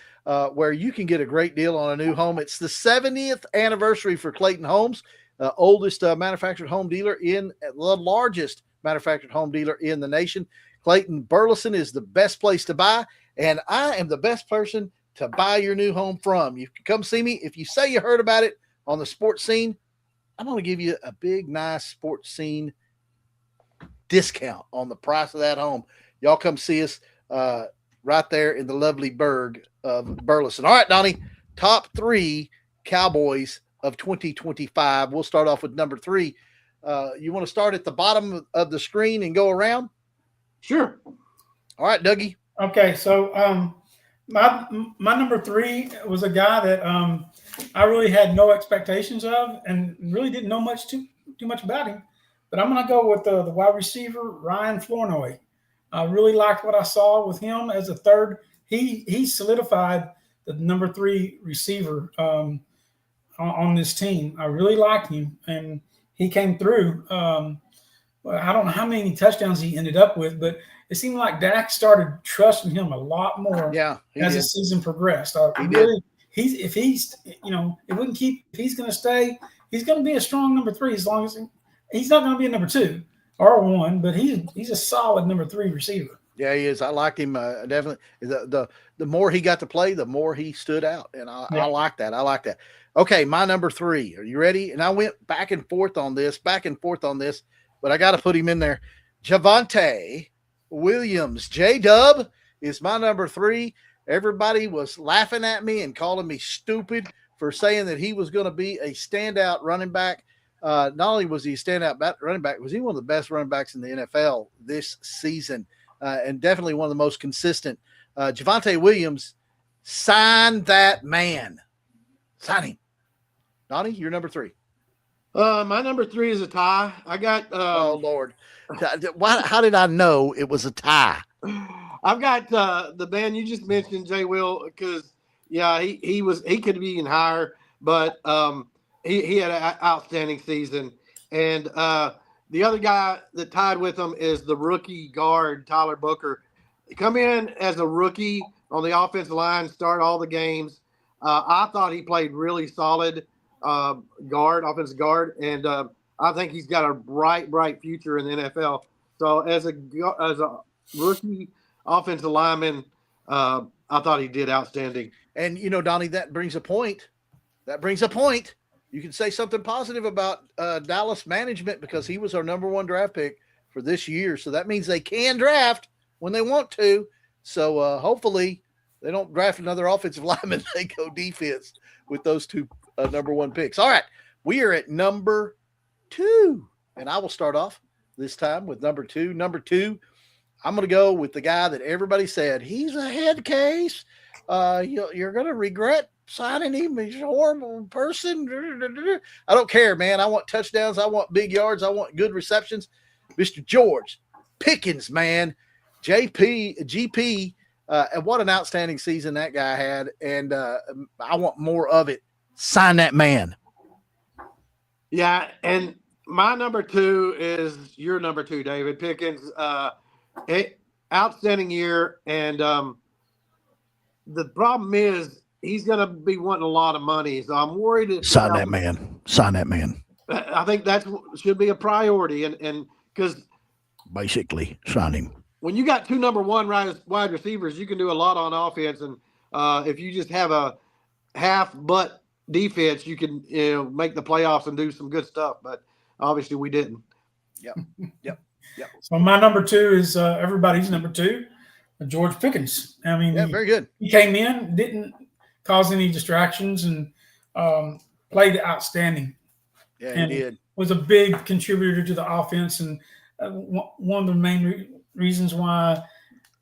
where you can get a great deal on a new home. It's the 70th anniversary for Clayton Homes, oldest manufactured home dealer the largest manufactured home dealer in the nation. Clayton Burleson is the best place to buy, and I am the best person to buy your new home from. You can come see me. If you say you heard about it on the Sports Scene, I'm going to give you a big, nice Sports Scene discount on the price of that home. Y'all come see us right there in the lovely burg of Burleson. All right, Donnie, top 3 Cowboys of 2025. We'll start off with number 3. You want to start at the bottom of the screen and go around? Sure. All right, Dougie. Okay, so my number 3 was a guy that I really had no expectations of and really didn't know too much about him. But I'm going to go with the wide receiver, Ryan Flournoy. I really liked what I saw with him as a third. He solidified the number 3 receiver on this team. I really liked him, and he came through. I don't know how many touchdowns he ended up with, but it seemed like Dak started trusting him a lot more as the season progressed. If he's going to stay, he's going to be a strong number 3 as long as he's not going to be a number 2 or 1, but he's a solid number 3 receiver. Yeah, he is. I liked him definitely. The more he got to play, the more he stood out, and I like that. I like that. Okay, my number 3. Are you ready? And I went back and forth on this, but I got to put him in there. Javonte Williams, J-Dub, is my number 3. Everybody was laughing at me and calling me stupid for saying that he was going to be a standout running back. Not only was he a standout running back, was he one of the best running backs in the NFL this season, and definitely one of the most consistent. Javonte Williams, sign that man. Sign him. Donnie, you're number 3. My number 3 is a tie. I got. Oh Lord, how did I know it was a tie? I've got the man you just mentioned, Jay Will, because he could be even higher, but he had an outstanding season, and the other guy that tied with him is the rookie guard Tyler Booker. He come in as a rookie on the offensive line, start all the games. I thought he played really solid. Offensive guard, and I think he's got a bright future in the NFL. So as a rookie offensive lineman, I thought he did outstanding. And Donnie, that brings a point. You can say something positive about Dallas management, because he was our number 1 draft pick for this year. So that means they can draft when they want to. So hopefully they don't draft another offensive lineman. They go defense with those 2 number 1 picks. All right, we are at number 2, and I will start off this time with number 2. Number 2, I'm going to go with the guy that everybody said he's a head case. You're going to regret signing him. He's a horrible person. I don't care, man. I want touchdowns. I want big yards. I want good receptions. Mr. George Pickens, man. GP. And what an outstanding season that guy had, and I want more of it. Sign that man. Yeah, and my number 2 is your number 2, David Pickens. Outstanding year, and the problem is he's going to be wanting a lot of money, so I'm worried. Sign that man. Sign that man. I think that should be a priority, and because basically sign him. When you got 2 number 1 wide receivers, you can do a lot on offense, and if you just have a half-butt defense, you can make the playoffs and do some good stuff. But obviously, we didn't. Yep. So my number 2 is everybody's number 2, George Pickens. I mean, very good. He came in, didn't cause any distractions, and played outstanding. Yeah, and he did. Was a big contributor to the offense, and one of the main reasons why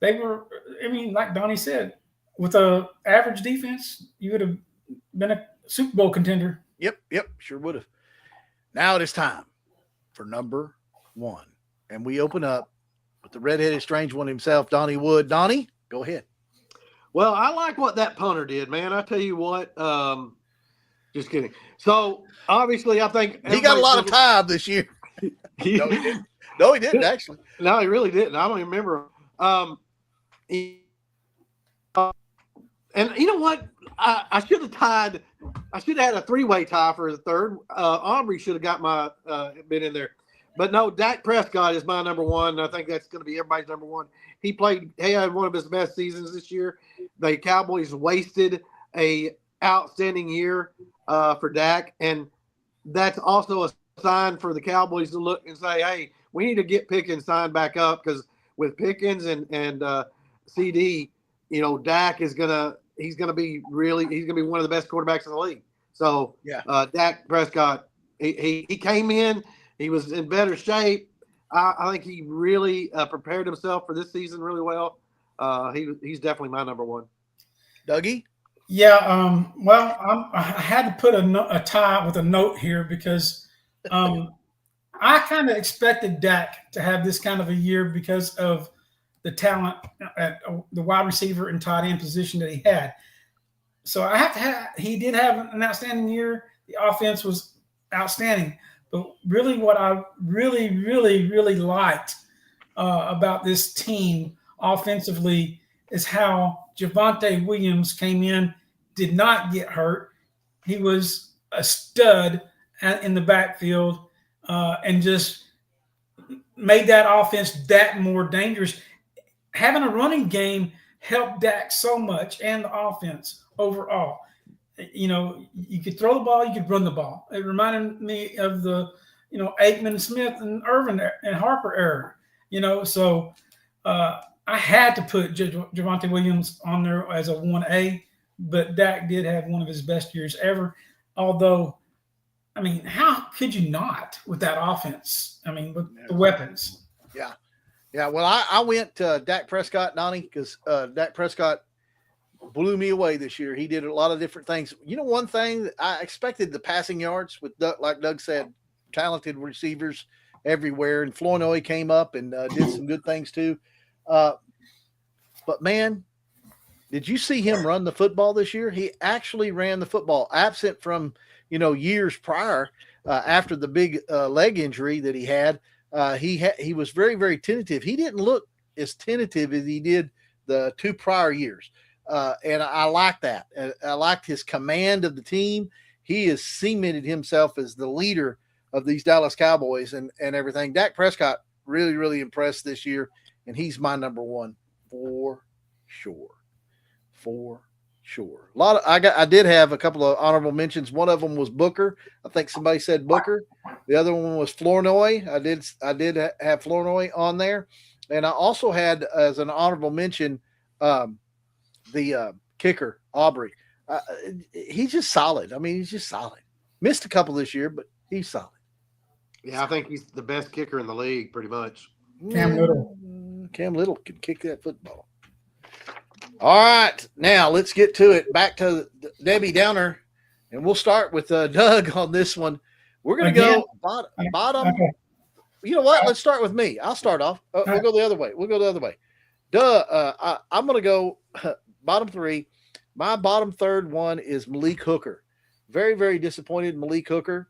they were. I mean, like Donnie said, with a average defense, you would have been a Super Bowl contender. Yep, sure would have. Now it is time for number 1. And we open up with the redheaded strange one himself, Donnie Wood. Donnie, go ahead. Well, I like what that punter did, man. I tell you what. Just kidding. So obviously, I think he got a lot of time this year. No, he didn't. No, he didn't actually. No, he really didn't. I don't even remember. And you know what? I should have tied. I should have had a 3-way tie for the third. Aubrey should have got my been in there. But no, Dak Prescott is my number 1. And I think that's going to be everybody's number 1. He had one of his best seasons this year. The Cowboys wasted a outstanding year for Dak, and that's also a sign for the Cowboys to look and say, "Hey, we need to get Pickens signed back up," because with Pickens and CD, Dak is he's gonna be one of the best quarterbacks in the league. So Dak Prescott, he came in. He was in better shape. I think he really prepared himself for this season really well. He's definitely my number 1. Dougie? Yeah. Well, I had to put a tie with a note here because I kind of expected Dak to have this kind of a year because of the talent at the wide receiver and tight end position that he had. So he did have an outstanding year. The offense was outstanding. But really what I really, really, really liked about this team offensively is how Javonte Williams came in, did not get hurt. He was a stud in the backfield and just made that offense that more dangerous. Having a running game helped Dak so much and the offense overall. You could throw the ball, you could run the ball. It reminded me of the, Aikman, Smith, and Irvin and Harper era. So I had to put Javonte Williams on there as a 1A, but Dak did have one of his best years ever. Although, I mean, how could you not with that offense? I mean, with the weapons. Yeah. Well, I went Dak Prescott, Donnie, because Dak Prescott blew me away this year. He did a lot of different things. One thing that I expected, the passing yards with like Doug said, talented receivers everywhere. And Flournoy came up and did some good things too. But man, did you see him run the football this year? He actually ran the football, absent from, years prior after the big leg injury that he had. He was very, very tentative. He didn't look as tentative as he did the 2 prior years. And I like that. I liked his command of the team. He has cemented himself as the leader of these Dallas Cowboys and everything. Dak Prescott really, really impressed this year, and he's my number 1 for sure. I did have a couple of honorable mentions. One of them was Booker. I think somebody said Booker. The other one was Flournoy. I did have Flournoy on there, and I also had as an honorable mention the kicker, Aubrey. He's just solid. I mean, he's just solid. Missed a couple this year, but he's solid. Yeah, I think he's the best kicker in the league, pretty much. Cam Little. Cam Little can kick that football. All right, now let's get to it. Back to Debbie Downer, and we'll start with Doug on this one. We're going to go bottom. Okay. You know what? Let's start with me. I'll start off. We'll go the other way. I'm going to go bottom 3. My bottom third one is Malik Hooker. Very, very disappointed in Malik Hooker.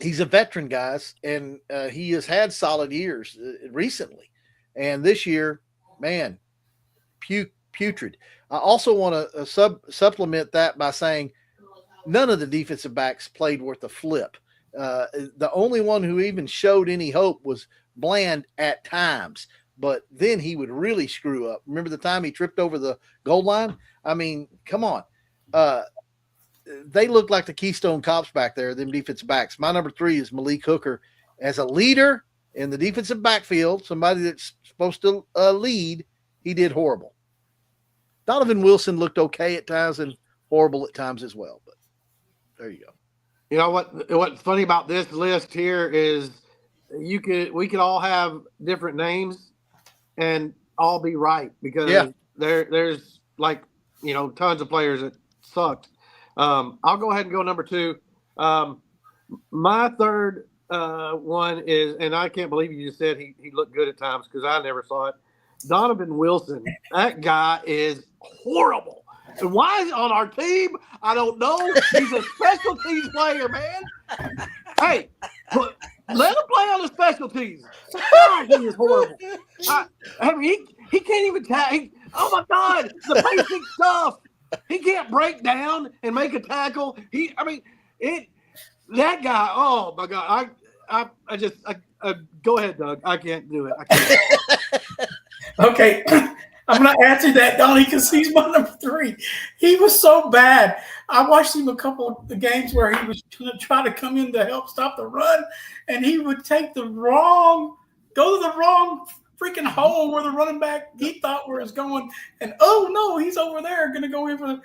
he's a veteran, guys, and he has had solid years recently. And this year, man, putrid. I also want to supplement that by saying none of the defensive backs played worth a flip. The only one who even showed any hope was Bland at times, but then he would really screw up. Remember the time he tripped over the goal line? I mean, come on. They look like the Keystone Cops back there, them defensive backs. My number 3 is Malik Hooker. As a leader in the defensive backfield, somebody that's supposed to lead, he did horrible. Donovan Wilson looked okay at times and horrible at times as well, but there you go. You know what's funny about this list here is we could all have different names and all be right because there's like, you know, tons of players that sucked. I'll go ahead and go number 2. My third one is, and I can't believe you just said he looked good at times because I never saw it. Donovan Wilson. That guy is horrible. And why is he on our team? I don't know. He's a special teams player, man. Hey, let him play on the special teams. God, he is horrible. I mean, he can't even tag. Oh, my God. The basic stuff. He can't break down and make a tackle. That guy, oh, my God. I just go ahead, Doug. I can't do it. I can't. Okay. I'm going to answer that, Donnie, because he's my number 3. He was so bad. I watched him a couple of the games where he was going to try to come in to help stop the run, and he would take go to the wrong freaking hole where the running back he thought where it's going, and oh no, he's over there going to go in for the.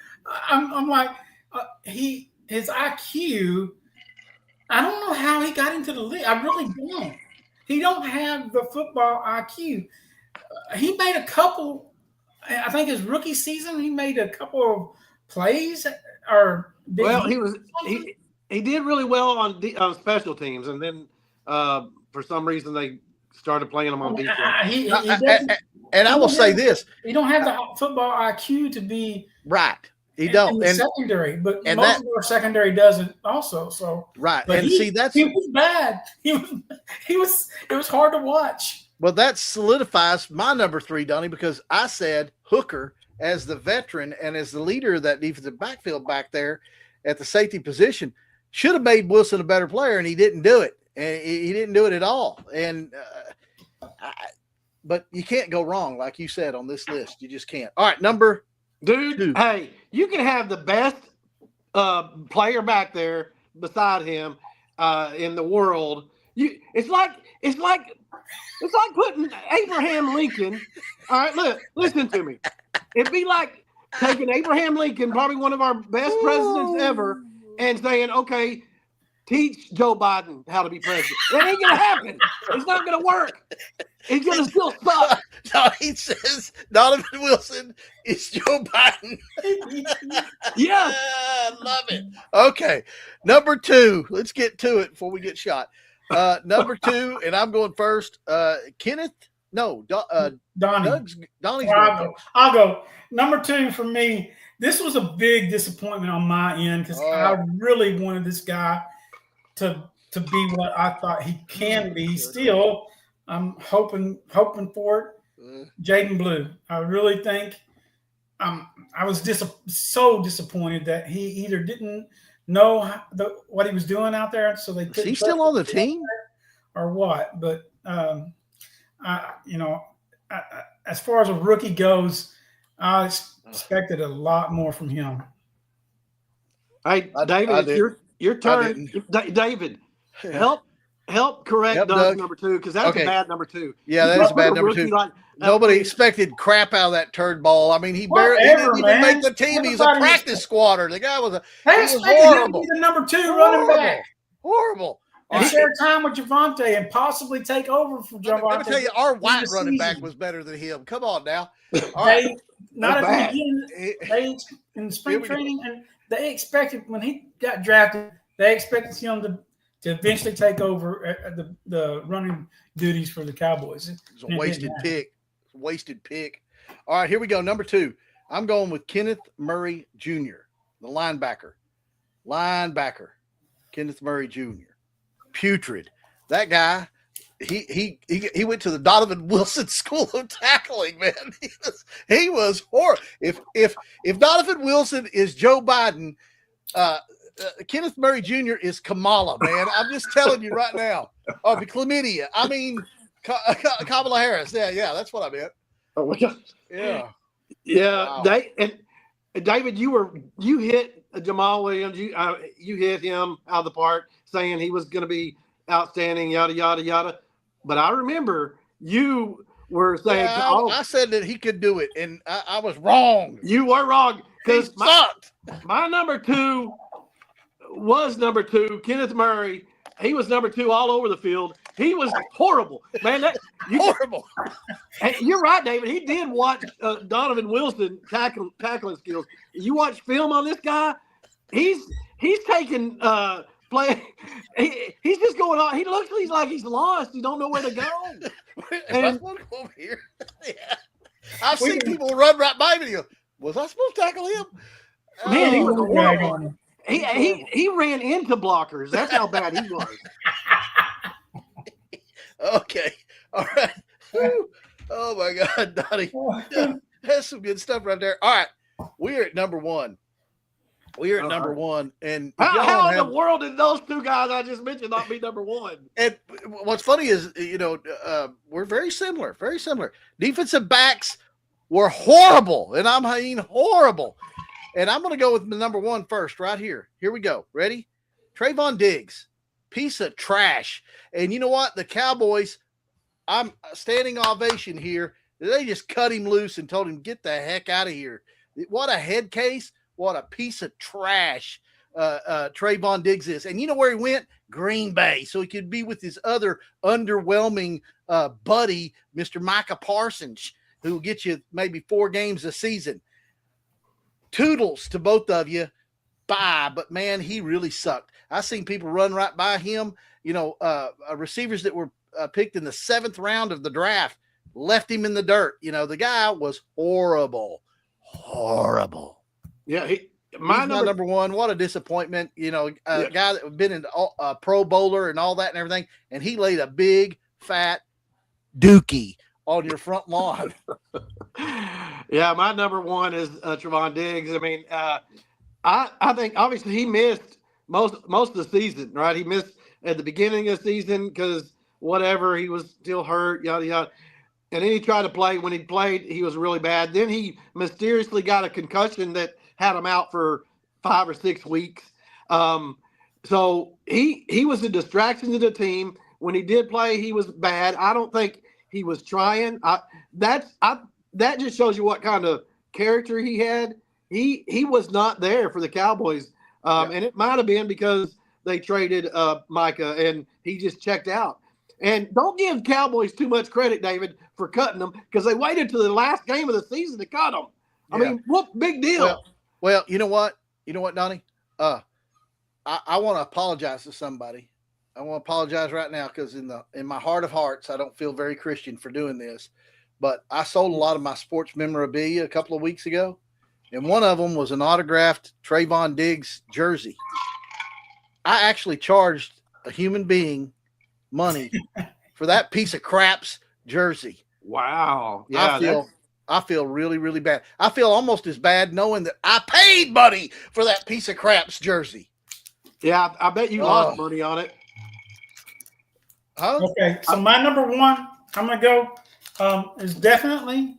I'm like, his IQ. I don't know how he got into the league. I really don't. He don't have the football IQ. He made a couple. I think his rookie season, he made a couple of plays. He did really well on special teams, and then for some reason they started playing him on defense. And I will say this: he don't have the football IQ to be right. He don't. And secondary, but most of our secondary doesn't also. So right. But and he was bad. It was hard to watch. Well, that solidifies my number 3, Donnie, because I said Hooker as the veteran and as the leader of that defensive backfield back there at the safety position should have made Wilson a better player, and he didn't do it. And he didn't do it at all. And but you can't go wrong, like you said, on this list. You just can't. All right, number 2. Hey, you can have the best player back there beside him in the world. It's like putting Abraham Lincoln. All right, look, listen to me. It'd be like taking Abraham Lincoln, probably one of our best presidents ever, and saying, okay, teach Joe Biden how to be president. It ain't going to happen. It's not going to work. He's going to still suck. No, he says Donovan Wilson is Joe Biden. Yeah. I love it. Okay, number 2. Let's get to it before we get shot. Number 2, and I'm going first. Kenneth? No, Donnie's. I'll go. Number 2 for me. This was a big disappointment on my end because I really wanted this guy to be what I thought he can be. Still, I'm hoping for it. Jaden Blue. I really think I was so disappointed that he either didn't know what he was doing out there, so they couldn't. He's still on the team, or what? But as far as a rookie goes, I expected a lot more from him. Hey, David, it's your turn. David, help correct Doug's number 2 because that's a bad number 2. Yeah, that is a bad number 2. Nobody expected crap out of that turd ball. I mean, he didn't even make the team. He's a practice squatter. The guy was horrible. He's the number 2 running back. Horrible. And share time with Javonte and possibly take over for Javonte. Let me tell you, our white running back was better than him. Come on now. Not at the beginning. In spring training, and they expected when he got drafted, they expected him to eventually take over the running duties for the Cowboys. It was a wasted pick. All right, here we go. Number 2. I'm going with Kenneth Murray Jr., the linebacker. Kenneth Murray Jr. putrid. That guy, he went to the Donovan Wilson School of Tackling, man. He was horrible. If Donovan Wilson is Joe Biden, Kenneth Murray Jr. is Kamala, man. I'm just telling you right now. Oh, the chlamydia. I mean, Kamala Harris. Yeah, that's what I meant. Oh my God. Yeah. Yeah. Wow. David, you hit Jamal Williams. You hit him out of the park, saying he was going to be outstanding, yada yada yada. But I remember you were saying, I said that he could do it, and I was wrong. You were wrong because sucked. My number 2 was number 2, Kenneth Murray. He was number 2 all over the field. He was horrible, man. Horrible. Hey, you're right, David. He did watch Donovan Wilson tackling skills. You watch film on this guy. He's taking play. He's just going on. He looks like he's lost. He don't know where to go. And go over here. Yeah. I've seen people run right by me. Was I supposed to tackle him? Man, he was horrible. He ran into blockers. That's how bad he was. Okay. All right. Woo. Oh my God, Donnie. That's some good stuff right there. All right. We're at number 1. We're at number 1. And how in the world did those 2 guys I just mentioned not be number 1? And what's funny is, we're very similar. Very similar. Defensive backs were horrible. And I mean horrible. And I'm going to go with the number 1 first right here. Here we go. Ready? Trayvon Diggs. Piece of trash. And you know what? The Cowboys, I'm standing ovation here. They just cut him loose and told him, get the heck out of here. What a head case. What a piece of trash Trayvon Diggs is. And you know where he went? Green Bay. So he could be with his other underwhelming buddy, Mr. Micah Parsons, who will get you maybe 4 games a season. Toodles to both of you. Bye. But, man, he really sucked. I seen people run right by him. Receivers that were picked in the 7th round of the draft left him in the dirt. The guy was horrible. Horrible. Yeah, he's my number 1. What a disappointment. Guy that had been a Pro Bowler and all that and everything, and he laid a big, fat dookie on your front lawn. Yeah, my number 1 is Trayvon Diggs. I mean, I think obviously he missed most of the season, right? He missed at the beginning of the season because whatever, he was still hurt, yada yada. And then he tried to play. When he played, he was really bad. Then he mysteriously got a concussion that had him out for 5 or 6 weeks. So he was a distraction to the team. When he did play, he was bad. I don't think he was trying. That just shows you what kind of character he had. He was not there for the Cowboys. And it might have been because they traded Micah and he just checked out. And don't give Cowboys too much credit, David, for cutting them because they waited to the last game of the season to cut them. I mean, what big deal? Well, you know what? You know what, Donnie? I want to apologize to somebody. I want to apologize right now because in my heart of hearts, I don't feel very Christian for doing this. But I sold a lot of my sports memorabilia a couple of weeks ago, and one of them was an autographed Trayvon Diggs jersey. I actually charged a human being money for that piece of crap's jersey. Wow. Yeah, I feel really, really bad. I feel almost as bad knowing that I paid money for that piece of crap's jersey. Yeah, I bet you lost money on it. Huh? Okay, so my number 1, I'm going to go, is definitely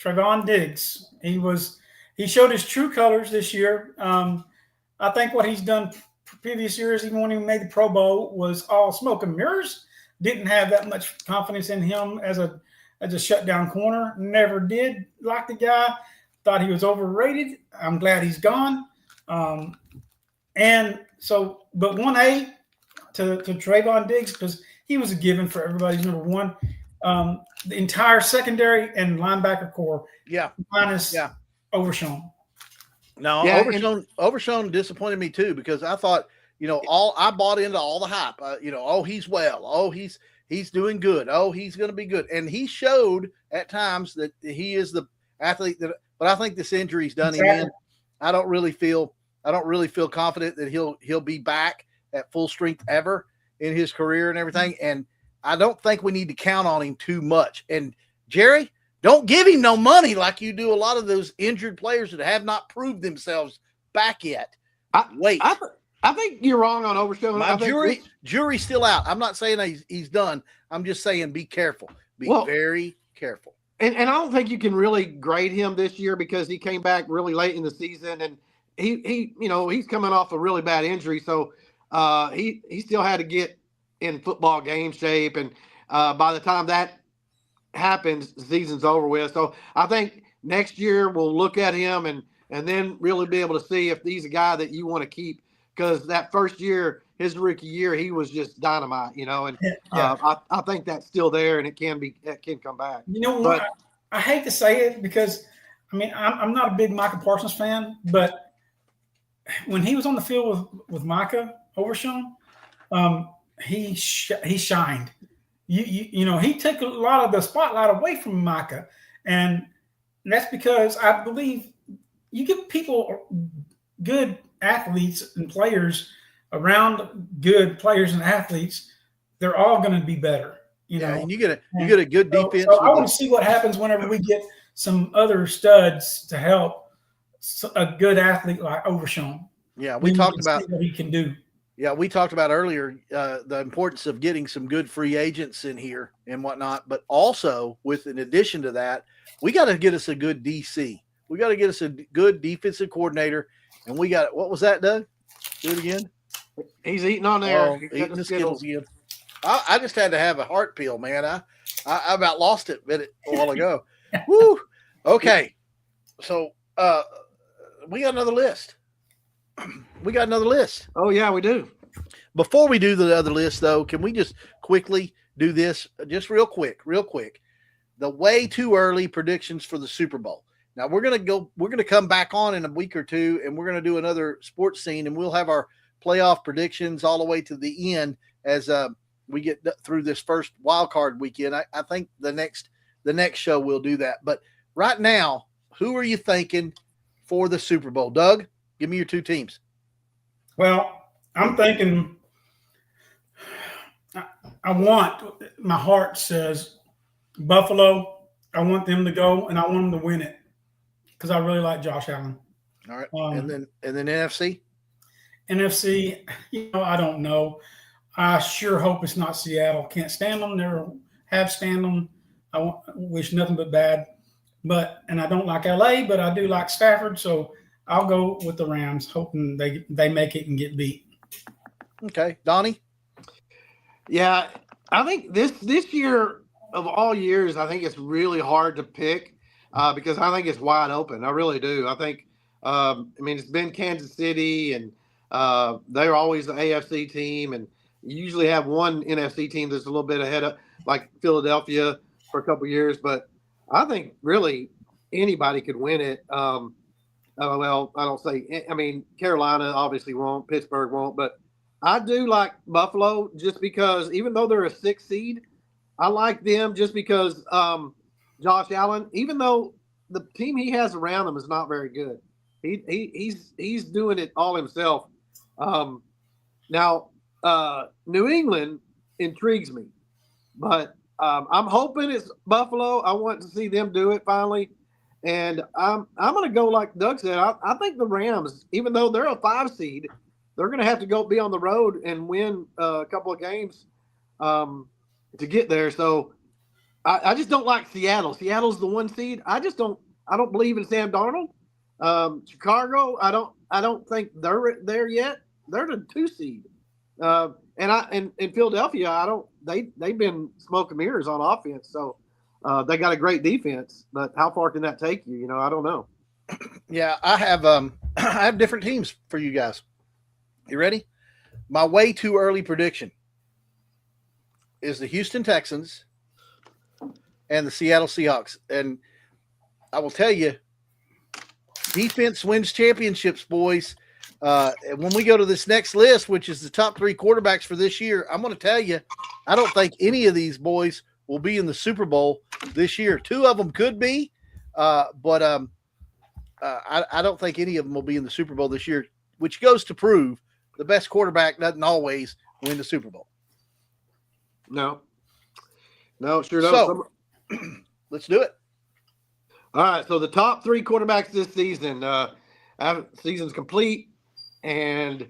Trayvon Diggs. He showed his true colors this year. I think what he's done previous years, even when he made the Pro Bowl, was all smoke and mirrors. Didn't have that much confidence in him as a shutdown corner. Never did like the guy. Thought he was overrated. I'm glad he's gone. And so, but 1A to Trayvon Diggs because he was a given for everybody's number 1. The entire secondary and linebacker core. Minus Overshown. No, Overshown disappointed me too because I thought, I bought into all the hype. He's well. Oh, he's doing good. Oh, he's going to be good. And he showed at times that he is the athlete but I think this injury's done him in. I don't really feel confident that he'll be back at full strength ever. in his career and everything. And I don't think we need to count on him too much. And Jerry, don't give him no money like you do a lot of those injured players that have not proved themselves back yet. Wait. I think you're wrong on Overshown. My jury's still out. I'm not saying he's done. I'm just saying be careful. Be very careful. And I don't think you can really grade him this year because he came back really late in the season, and he's coming off a really bad injury, so he still had to get in football game shape, and by the time that happens, the season's over with. So I think next year we'll look at him and then really be able to see if he's a guy that you want to keep, because that first year, his rookie year, he was just dynamite, and I think that's still there, and it can come back. You know what? I hate to say it because, I'm not a big Micah Parsons fan, but when he was on the field with Micah Overshown, he shined. He took a lot of the spotlight away from Micah, and that's because I believe you give people good athletes and players around good players and athletes, they're all going to be better. And you get a good defense. So I want to see what happens whenever we get some other studs to help a good athlete like Overshown. Yeah, we talked about what he can do. Yeah, we talked about earlier the importance of getting some good free agents in here and whatnot, but also in addition to that, we got to get us a good DC. We got to get us a good defensive coordinator, and we got what was that, Doug? Do it again. He's eating on there. Eating the Skittles again. I just had to have a heart pill, man. I about lost it a while ago. Woo. Okay. So we got another list. Oh, yeah, we do. Before we do the other list, though, can we just quickly do this just real quick? The way too early predictions for the Super Bowl. Now we're going to come back on in a week or two, and we're going to do another sports scene, and we'll have our playoff predictions all the way to the end as we get through this first wild card weekend. I think the next show we'll do that. But right now, who are you thinking for the Super Bowl? Doug, give me your two teams. Well, I'm thinking my heart says Buffalo. I want them to go, and I want them to win it because I really like Josh Allen. All right. And then NFC? NFC, I don't know. I sure hope it's not Seattle. Can't stand them. Never have stand them. I wish nothing but bad. And I don't like LA, but I do like Stafford, so I'll go with the Rams, hoping they make it and get beat. Okay. Donnie? Yeah, I think this year of all years, I think it's really hard to pick because I think it's wide open. I really do. I think, it's been Kansas City, and they're always the AFC team, and you usually have one NFC team that's a little bit ahead of, like Philadelphia for a couple of years. But I think really anybody could win it. Well, I don't say. Carolina obviously won't. Pittsburgh won't. But I do like Buffalo just because, even though they're a 6 seed, I like them just because Josh Allen, even though the team he has around him is not very good, he's doing it all himself. Now, New England intrigues me, but I'm hoping it's Buffalo. I want to see them do it finally. And I'm going to go like Doug said. I think the Rams, even though they're a 5 seed, they're going to have to go be on the road and win a couple of games to get there. So I just don't like Seattle. Seattle's the 1 seed. I don't believe in Sam Darnold. Chicago, I don't think they're there yet. They're the 2 seed. And Philadelphia, they've been smoke and mirrors on offense. So they got a great defense, but how far can that take you? I don't know. Yeah, I have different teams for you guys. You ready? My way too early prediction is the Houston Texans and the Seattle Seahawks. And I will tell you, defense wins championships, boys. When we go to this next list, which is the top 3 quarterbacks for this year, I'm going to tell you, I don't think any of these boys will be in the Super Bowl this year. 2 of them could be, but I don't think any of them will be in the Super Bowl this year, which goes to prove the best quarterback doesn't always win the Super Bowl. No, sure don't. So let's do it. All right, so the top 3 quarterbacks this season, season's complete, and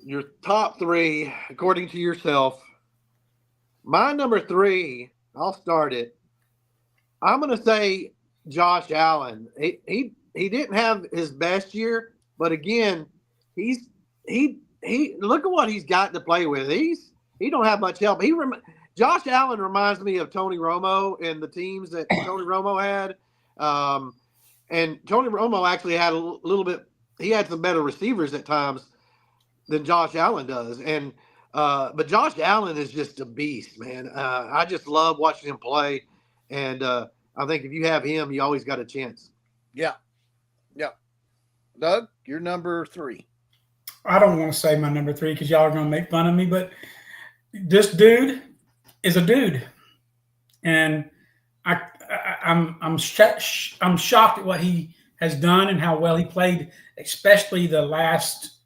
your top 3, according to yourself. My number 3, I'll start it. I'm going to say Josh Allen. He didn't have his best year, but again, he look at what he's got to play with. He don't have much help. Josh Allen reminds me of Tony Romo and the teams that Tony Romo had. And Tony Romo actually had a little bit – he had some better receivers at times than Josh Allen does. And but Josh Allen is just a beast, man. I just love watching him play. And I think if you have him, you always got a chance. Yeah. Doug, you're number 3. I don't want to say my number 3 because y'all are going to make fun of me, but this dude is a dude, and I'm shocked at what he has done and how well he played, especially the last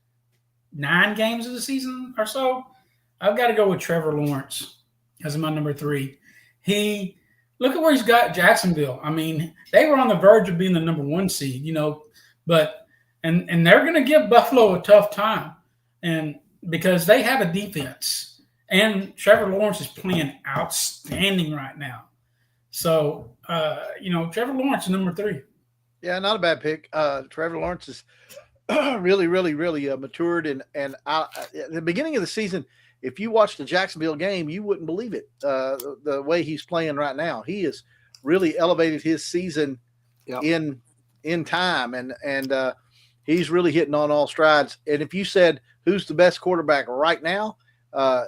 9 games of the season or so. I've got to go with Trevor Lawrence as my number 3. Look at where he's got Jacksonville. I mean, they were on the verge of being the number 1 seed, but and they're going to give Buffalo a tough time, and because they have a defense, and Trevor Lawrence is playing outstanding right now. So, Trevor Lawrence is number 3. Yeah, not a bad pick. Trevor Lawrence is really, really, really matured, and at the beginning of the season, if you watched the Jacksonville game, you wouldn't believe it. The way he's playing right now, he has really elevated his season in time, and he's really hitting on all strides. And if you said who's the best quarterback right now,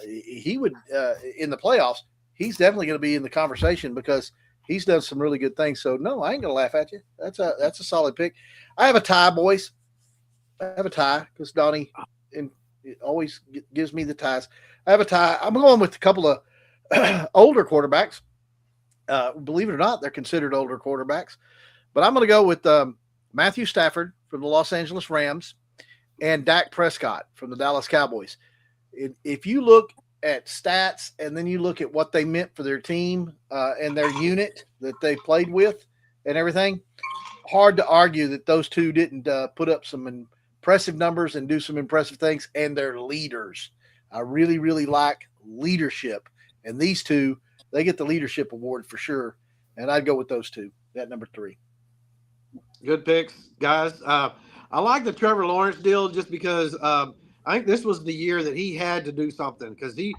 he would in the playoffs. He's definitely going to be in the conversation because he's done some really good things. So no, I ain't going to laugh at you. That's a solid pick. I have a tie, boys. I have a tie because Donnie always gives me the ties. I have a tie. I'm going with a couple of older quarterbacks. Believe it or not, they're considered older quarterbacks. But I'm going to go with Matthew Stafford from the Los Angeles Rams and Dak Prescott from the Dallas Cowboys. If you look at stats and then you look at what they meant for their team and their unit that they played with and everything, hard to argue that those two didn't put up some impressive numbers and do some impressive things, and they're leaders. I really, really like leadership. And these two, they get the leadership award for sure. And I'd go with those two at number 3. Good picks, guys. I like the Trevor Lawrence deal just because I think this was the year that he had to do something because his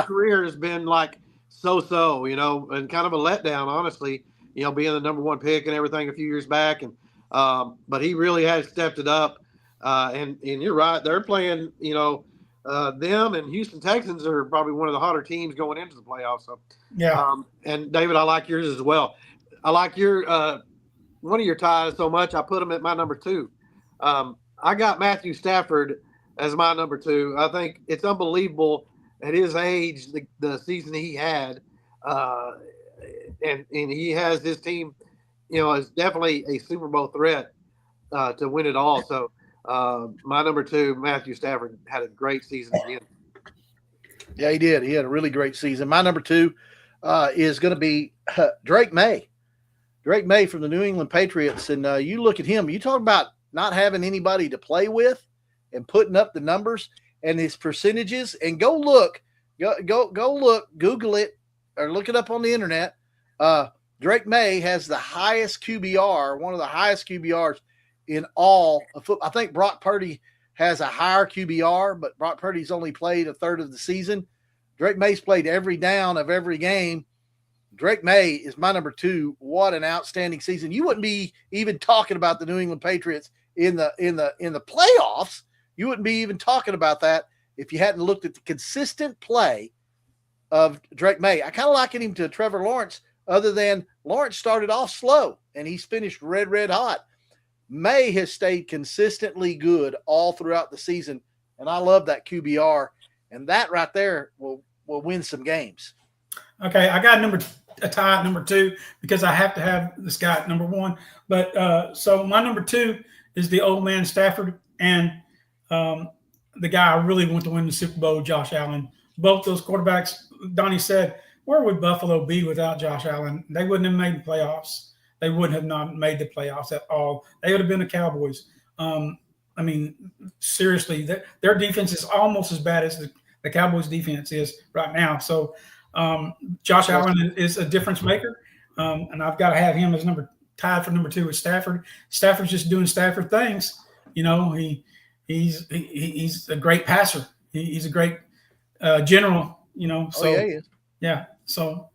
career has been like so, and kind of a letdown, honestly, being the number 1 pick and everything a few years back. And but he really has stepped it up. And you're right. They're playing, them and Houston Texans are probably one of the hotter teams going into the playoffs. So, yeah. And David, I like yours as well. I like your one of your ties so much, I put him at my number 2. I got Matthew Stafford as my number 2. I think it's unbelievable at his age, the season he had, and he has his team, is definitely a Super Bowl threat to win it all. So my number 2, Matthew Stafford, had a great season again. Yeah, he did. He had a really great season. My number 2 is going to be Drake May. Drake May from the New England Patriots. And you look at him, you talk about not having anybody to play with and putting up the numbers and his percentages. And go look, Google it or look it up on the internet. Drake May has the highest QBR, one of the highest QBRs in all of football. I think Brock Purdy has a higher QBR, but Brock Purdy's only played a third of the season. Drake May's played every down of every game. Drake May is my number 2. What an outstanding season. You wouldn't be even talking about the New England Patriots in the playoffs. You wouldn't be even talking about that if you hadn't looked at the consistent play of Drake May. I kind of liken him to Trevor Lawrence, other than Lawrence started off slow and he's finished red hot. May has stayed consistently good all throughout the season, and I love that QBR, and that right there will win some games. Okay, I got a tie at number 2 because I have to have this guy at number 1. But so my number 2 is the old man Stafford, and the guy I really want to win the Super Bowl, Josh Allen, both those quarterbacks, Donnie said, where would Buffalo be without Josh Allen? They wouldn't have made the playoffs. They wouldn't have not made the playoffs at all. They would have been the Cowboys. I mean, seriously, their defense is almost as bad as the Cowboys' defense is right now. So Josh Allen is a difference maker, and I've got to have him as tied for number 2 with Stafford. Stafford's just doing Stafford things. You know, he's a great passer. He's a great general. You know, so he is. Yeah. So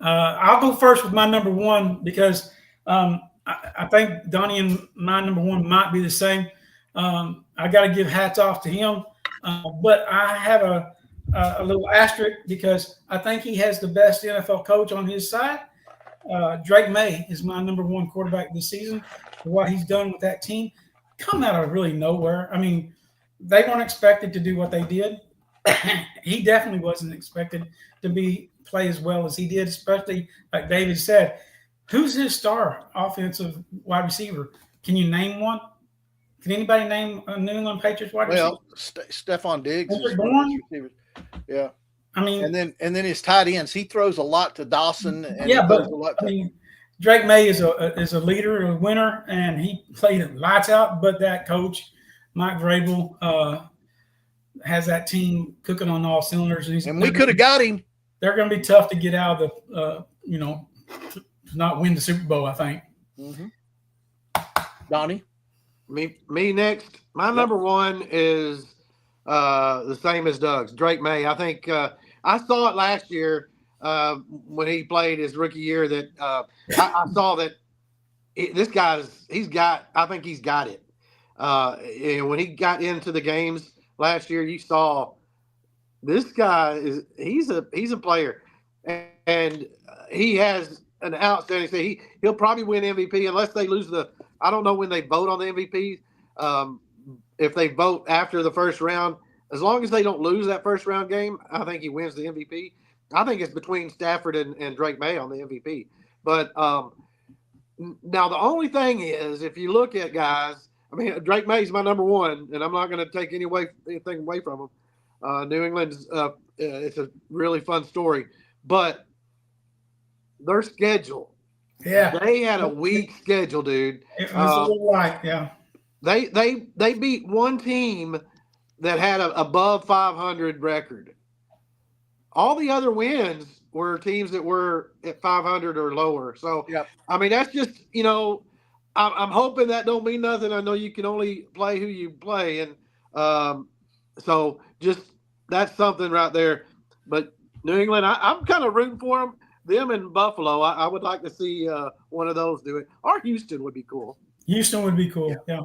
I'll go first with my number 1 because I think Donnie and my number 1 might be the same. I got to give hats off to him, but I have a little asterisk because I think he has the best NFL coach on his side. Drake May is my number 1 quarterback this season for what he's done with that team. Come out of really nowhere. I mean, they weren't expected to do what they did. He definitely wasn't expected to play as well as he did, especially like David said. Who's his star offensive wide receiver? Can you name one? Can anybody name a New England Patriots wide receiver? Well, Stephon Diggs. Yeah. I mean, and then his tight ends. He throws a lot to Dawson. And but I mean, Drake May is a leader, a winner, and he played lights out. But that coach, Mike Vrabel, has that team cooking on all cylinders. And we could have got him. They're going to be tough to get out of the, to not win the Super Bowl, I think. Mm-hmm. Donnie? Me next. My number 1 is the same as Doug's, Drake May. I think I saw it last year when he played his rookie year that I saw that this guy's I think he's got it. And when he got into the games last year, you saw this guy he's a player, and he has an outstanding season. He'll probably win MVP unless they lose I don't know when they vote on the MVP. If they vote after the first round, as long as they don't lose that first round game, I think he wins the MVP. I think it's between Stafford and Drake May on the MVP. But now the only thing is, if you look at guys, I mean, Drake May's my number 1, and I'm not going to take anything away from him. New England's it's a really fun story, but their schedule. Yeah, they had a weak schedule, dude. It was a little light, yeah. They beat one team that had an above 500 record. All the other wins were teams that were at 500 or lower. So, yep. I mean, that's just, I'm hoping that don't mean nothing. I know you can only play who you play. And so just that's something right there. But New England, I'm kind of rooting for them and Buffalo. I would like to see one of those do it. Or Houston would be cool. Houston would be cool, yeah.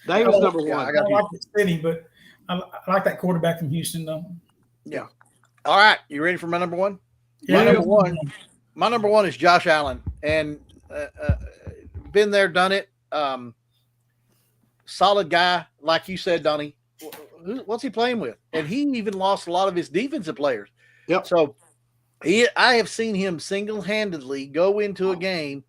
Davis number 1. I like the city, but I like that quarterback from Houston, though. Yeah. All right. You ready for my number 1? Yeah. My number one is Josh Allen. And been there, done it. Solid guy. Like you said, Donnie. What's he playing with? And he even lost a lot of his defensive players. Yep. So I have seen him single-handedly go into a game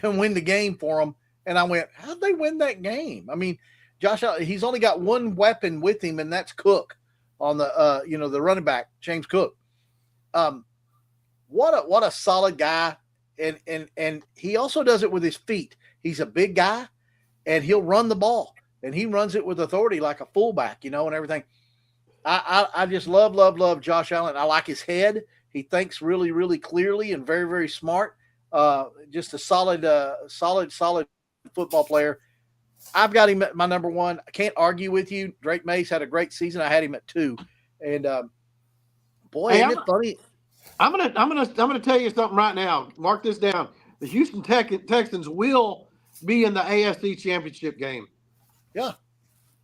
and win the game for them. And I went, how'd they win that game? I mean, Josh Allen, he's only got one weapon with him, and that's Cook on the the running back, James Cook. What a solid guy. And he also does it with his feet. He's a big guy, and he'll run the ball, and he runs it with authority like a fullback, and everything. I just love Josh Allen. I like his head. He thinks really, really clearly and very, very smart. Just a solid football player. I've got him at my number 1. I can't argue with you. Drake May's had a great season. I had him at 2. And boy, isn't it funny? I'm gonna tell you something right now. Mark this down. The Houston Texans will be in the AFC Championship game. Yeah,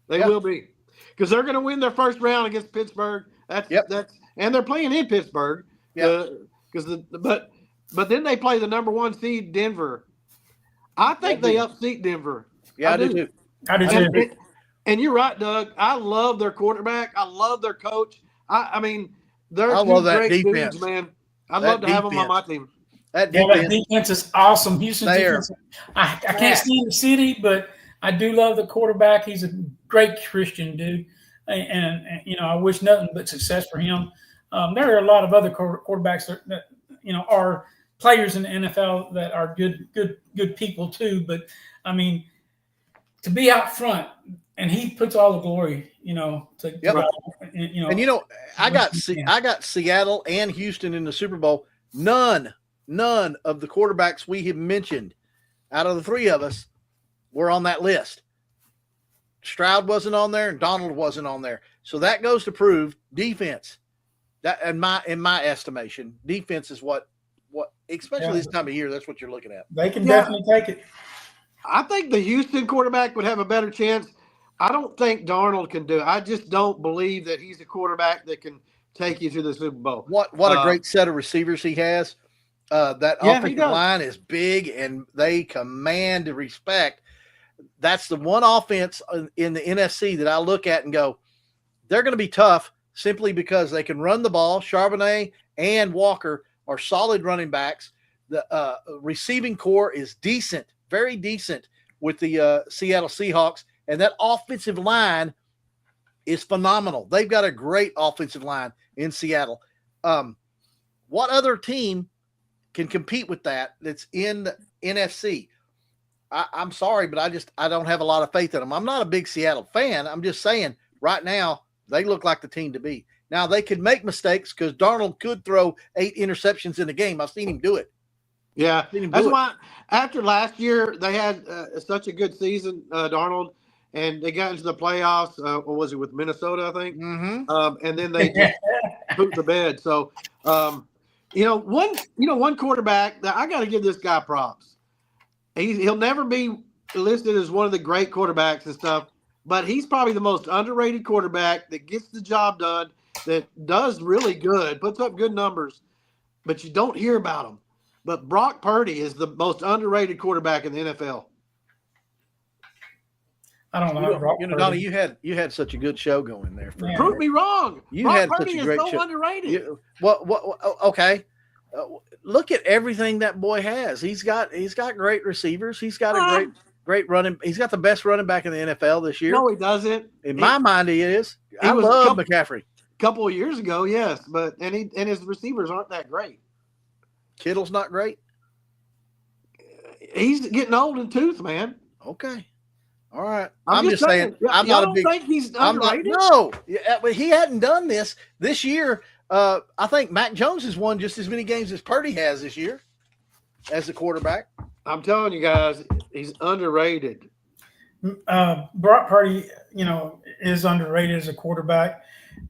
they will be, because they're going to win their first round against Pittsburgh. And they're playing in Pittsburgh. Yeah. But then they play the number 1 seed Denver. I think they upseat Denver. Yeah, I do too. I do too. And you're right, Doug. I love their quarterback. I love their coach. I mean, they're great defense, dudes, man. I'd love to have them on my team. That defense is awesome. Houston defense. I can't stand the city, but I do love the quarterback. He's a great Christian dude, and I wish nothing but success for him. There are a lot of other quarterbacks that are players in the NFL that are good people too. But I mean, to be out front, and he puts all the glory, to Yep. and I got Seattle and Houston in the Super Bowl. None of the quarterbacks we have mentioned out of the three of us were on that list. Stroud wasn't on there and Donald wasn't on there. So that goes to prove defense. That in my estimation, defense is what especially this time of year, that's what you're looking at. They can definitely take it. I think the Houston quarterback would have a better chance. I don't think Darnold can do it. I just don't believe that he's a quarterback that can take you to the Super Bowl. What a great set of receivers he has. That offensive line is big and they command respect. That's the one offense in the NFC that I look at and go, they're going to be tough simply because they can run the ball. Charbonnet and Walker are solid running backs. The receiving core is decent, very decent with the Seattle Seahawks. And that offensive line is phenomenal. They've got a great offensive line in Seattle. What other team can compete with that that's in the NFC? I'm sorry, but I don't have a lot of faith in them. I'm not a big Seattle fan. I'm just saying right now they look like the team to be. Now, they could make mistakes because Darnold could throw 8 interceptions in a game. I've seen him do it. Yeah, that's why after last year they had such a good season, Darnold, and they got into the playoffs. What was it with Minnesota, I think? Mm-hmm. And then they just pooped the bed. So, one quarterback that I got to give this guy props. He'll never be listed as one of the great quarterbacks and stuff, but he's probably the most underrated quarterback that gets the job done, that does really good, puts up good numbers, but you don't hear about him. But Brock Purdy is the most underrated quarterback in the NFL. I don't know. Donnie, you had such a good show going there. Prove me wrong. Brock Purdy is so underrated. Okay. Look at everything that boy has. He's got great receivers. He's got a great running. He's got the best running back in the NFL this year. No, he doesn't. In my mind, he is. I love McCaffrey. A couple of years ago, yes, but his receivers aren't that great. Kittle's not great. He's getting old in tooth, man. Okay. All right. I'm just saying. I'm not a big. Think he's underrated? No, but he hadn't done this year. I think Mac Jones has won just as many games as Purdy has this year as the quarterback. I'm telling you guys, he's underrated. Brock Purdy, is underrated as a quarterback,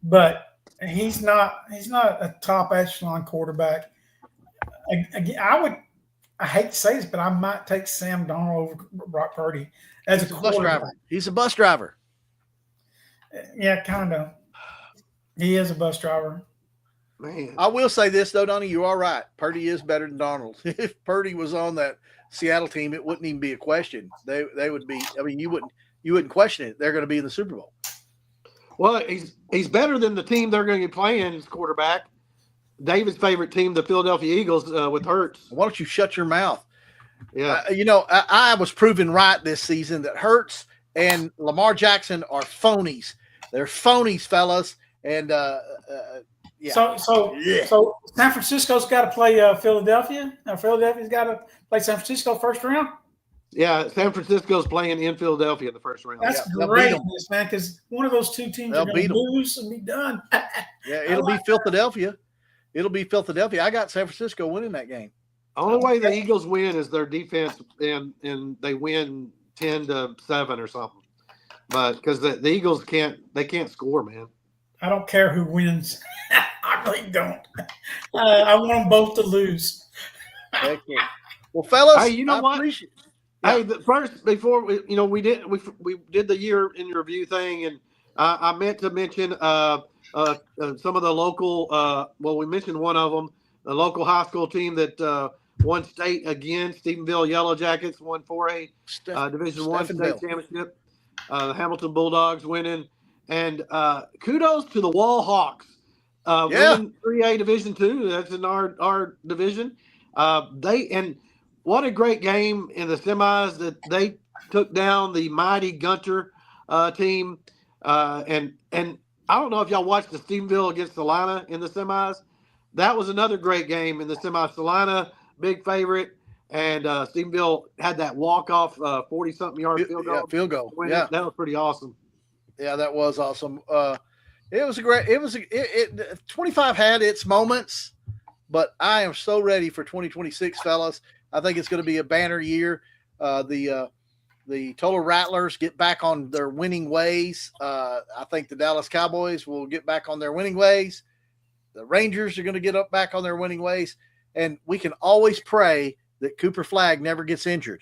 but he's not a top echelon quarterback. I hate to say this, but I might take Sam Darnold over Brock Purdy as a bus driver. He's a bus driver. Yeah, kind of. He is a bus driver. Man, I will say this though, Donnie, you are right. Purdy is better than Darnold. If Purdy was on that Seattle team, it wouldn't even be a question. They would be. I mean, you wouldn't question it. They're going to be in the Super Bowl. Well, he's better than the team they're going to be playing as quarterback. David's favorite team, the Philadelphia Eagles, with Hurts. Why don't you shut your mouth? Yeah. I was proven right this season that Hurts and Lamar Jackson are phonies. They're phonies, fellas. And yeah. So San Francisco's got to play Philadelphia. Now Philadelphia's got to play San Francisco first round. Yeah, San Francisco's playing in Philadelphia in the first round. That's great, man, because one of those two teams are going to lose and be done. Yeah, it'll be Philadelphia. It'll be Philadelphia. I got San Francisco winning that game. Only way the Eagles win is their defense, and they win 10-7 or something. But because the Eagles can't score, man. I don't care who wins. I really don't. I want them both to lose. Okay. Well, fellas, hey, you know what? Hey, first before we did the year in review thing, and I meant to mention some of the local. We mentioned one of them, the local high school team that won state again. Stephenville Yellow Jackets won 4A Division I state championship. The Hamilton Bulldogs winning, and kudos to the Wall Hawks. Winning 3A Division II. That's in our division. What a great game in the semis that they took down the mighty Gunter team. And I don't know if y'all watched the Stephenville against Salina in the semis. That was another great game in the semis. Salina, big favorite, and Stephenville had that walk-off 40-something yard field goal. Yeah, field goal. Yeah, that was pretty awesome. Yeah, that was awesome. It was a great. 25 had its moments, but I am so ready for 2026, fellas. I think it's going to be a banner year. The Total Rattlers get back on their winning ways. I think the Dallas Cowboys will get back on their winning ways. The Rangers are going to get up back on their winning ways. And we can always pray that Cooper Flagg never gets injured.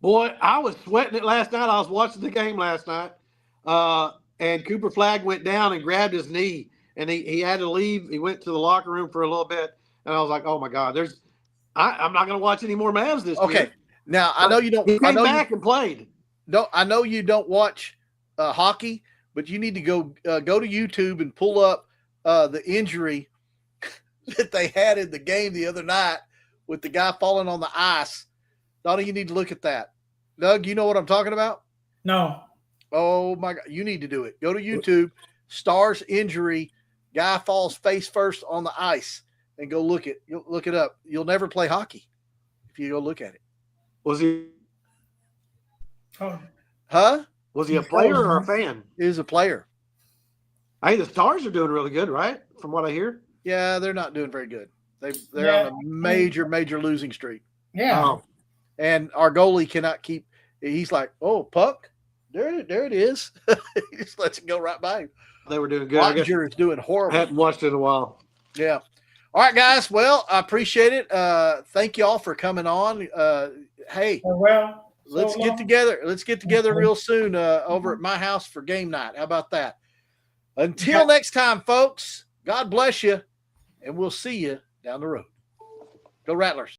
Boy, I was sweating it last night. I was watching the game last night. And Cooper Flagg went down and grabbed his knee. And he had to leave. He went to the locker room for a little bit. And I was like, oh, my God, I'm not going to watch any more Mavs this year. Now, I know you don't. He came back and played. No, I know you don't watch hockey, but you need to go to YouTube and pull up the injury that they had in the game the other night with the guy falling on the ice. Donnie, you need to look at that. Doug, you know what I'm talking about? No. Oh, my God. You need to do it. Go to YouTube, Stars injury, guy falls face first on the ice, and go look it up. You'll never play hockey if you go look at it. Was he? Oh. Huh? Was he a player or a fan? He was a player. Hey, the Stars are doing really good, right? From what I hear. Yeah, they're not doing very good. They're on a major losing streak. Yeah. Oh. And our goalie cannot keep. He's like, oh, puck, there it is. He just lets it go right by him. They were doing good. Roger is doing I horrible. hadn't watched it in a while. Yeah. All right, guys. Well, I appreciate it. Thank you all for coming on. Hey, let's get together. Let's get together real soon over at my house for game night. How about that? Until next time, folks, God bless you, and we'll see you down the road. Go Rattlers.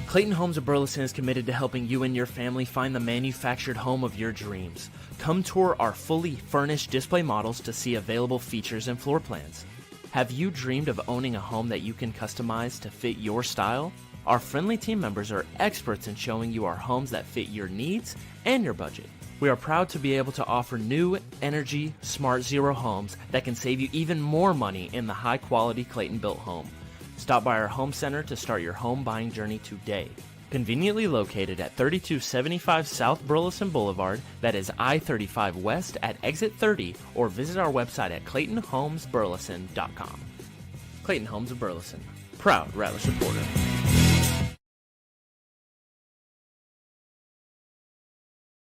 Clayton Homes of Burleson is committed to helping you and your family find the manufactured home of your dreams. Come tour our fully furnished display models to see available features and floor plans. Have you dreamed of owning a home that you can customize to fit your style? Our friendly team members are experts in showing you our homes that fit your needs and your budget. We are proud to be able to offer new, energy, smart zero homes that can save you even more money in the high-quality Clayton-built home. Stop by our home center to start your home buying journey today. Conveniently located at 3275 South Burleson Boulevard, that is I-35 West at exit 30, or visit our website at ClaytonHomesBurleson.com. Clayton Homes of Burleson, proud Rattler supporter.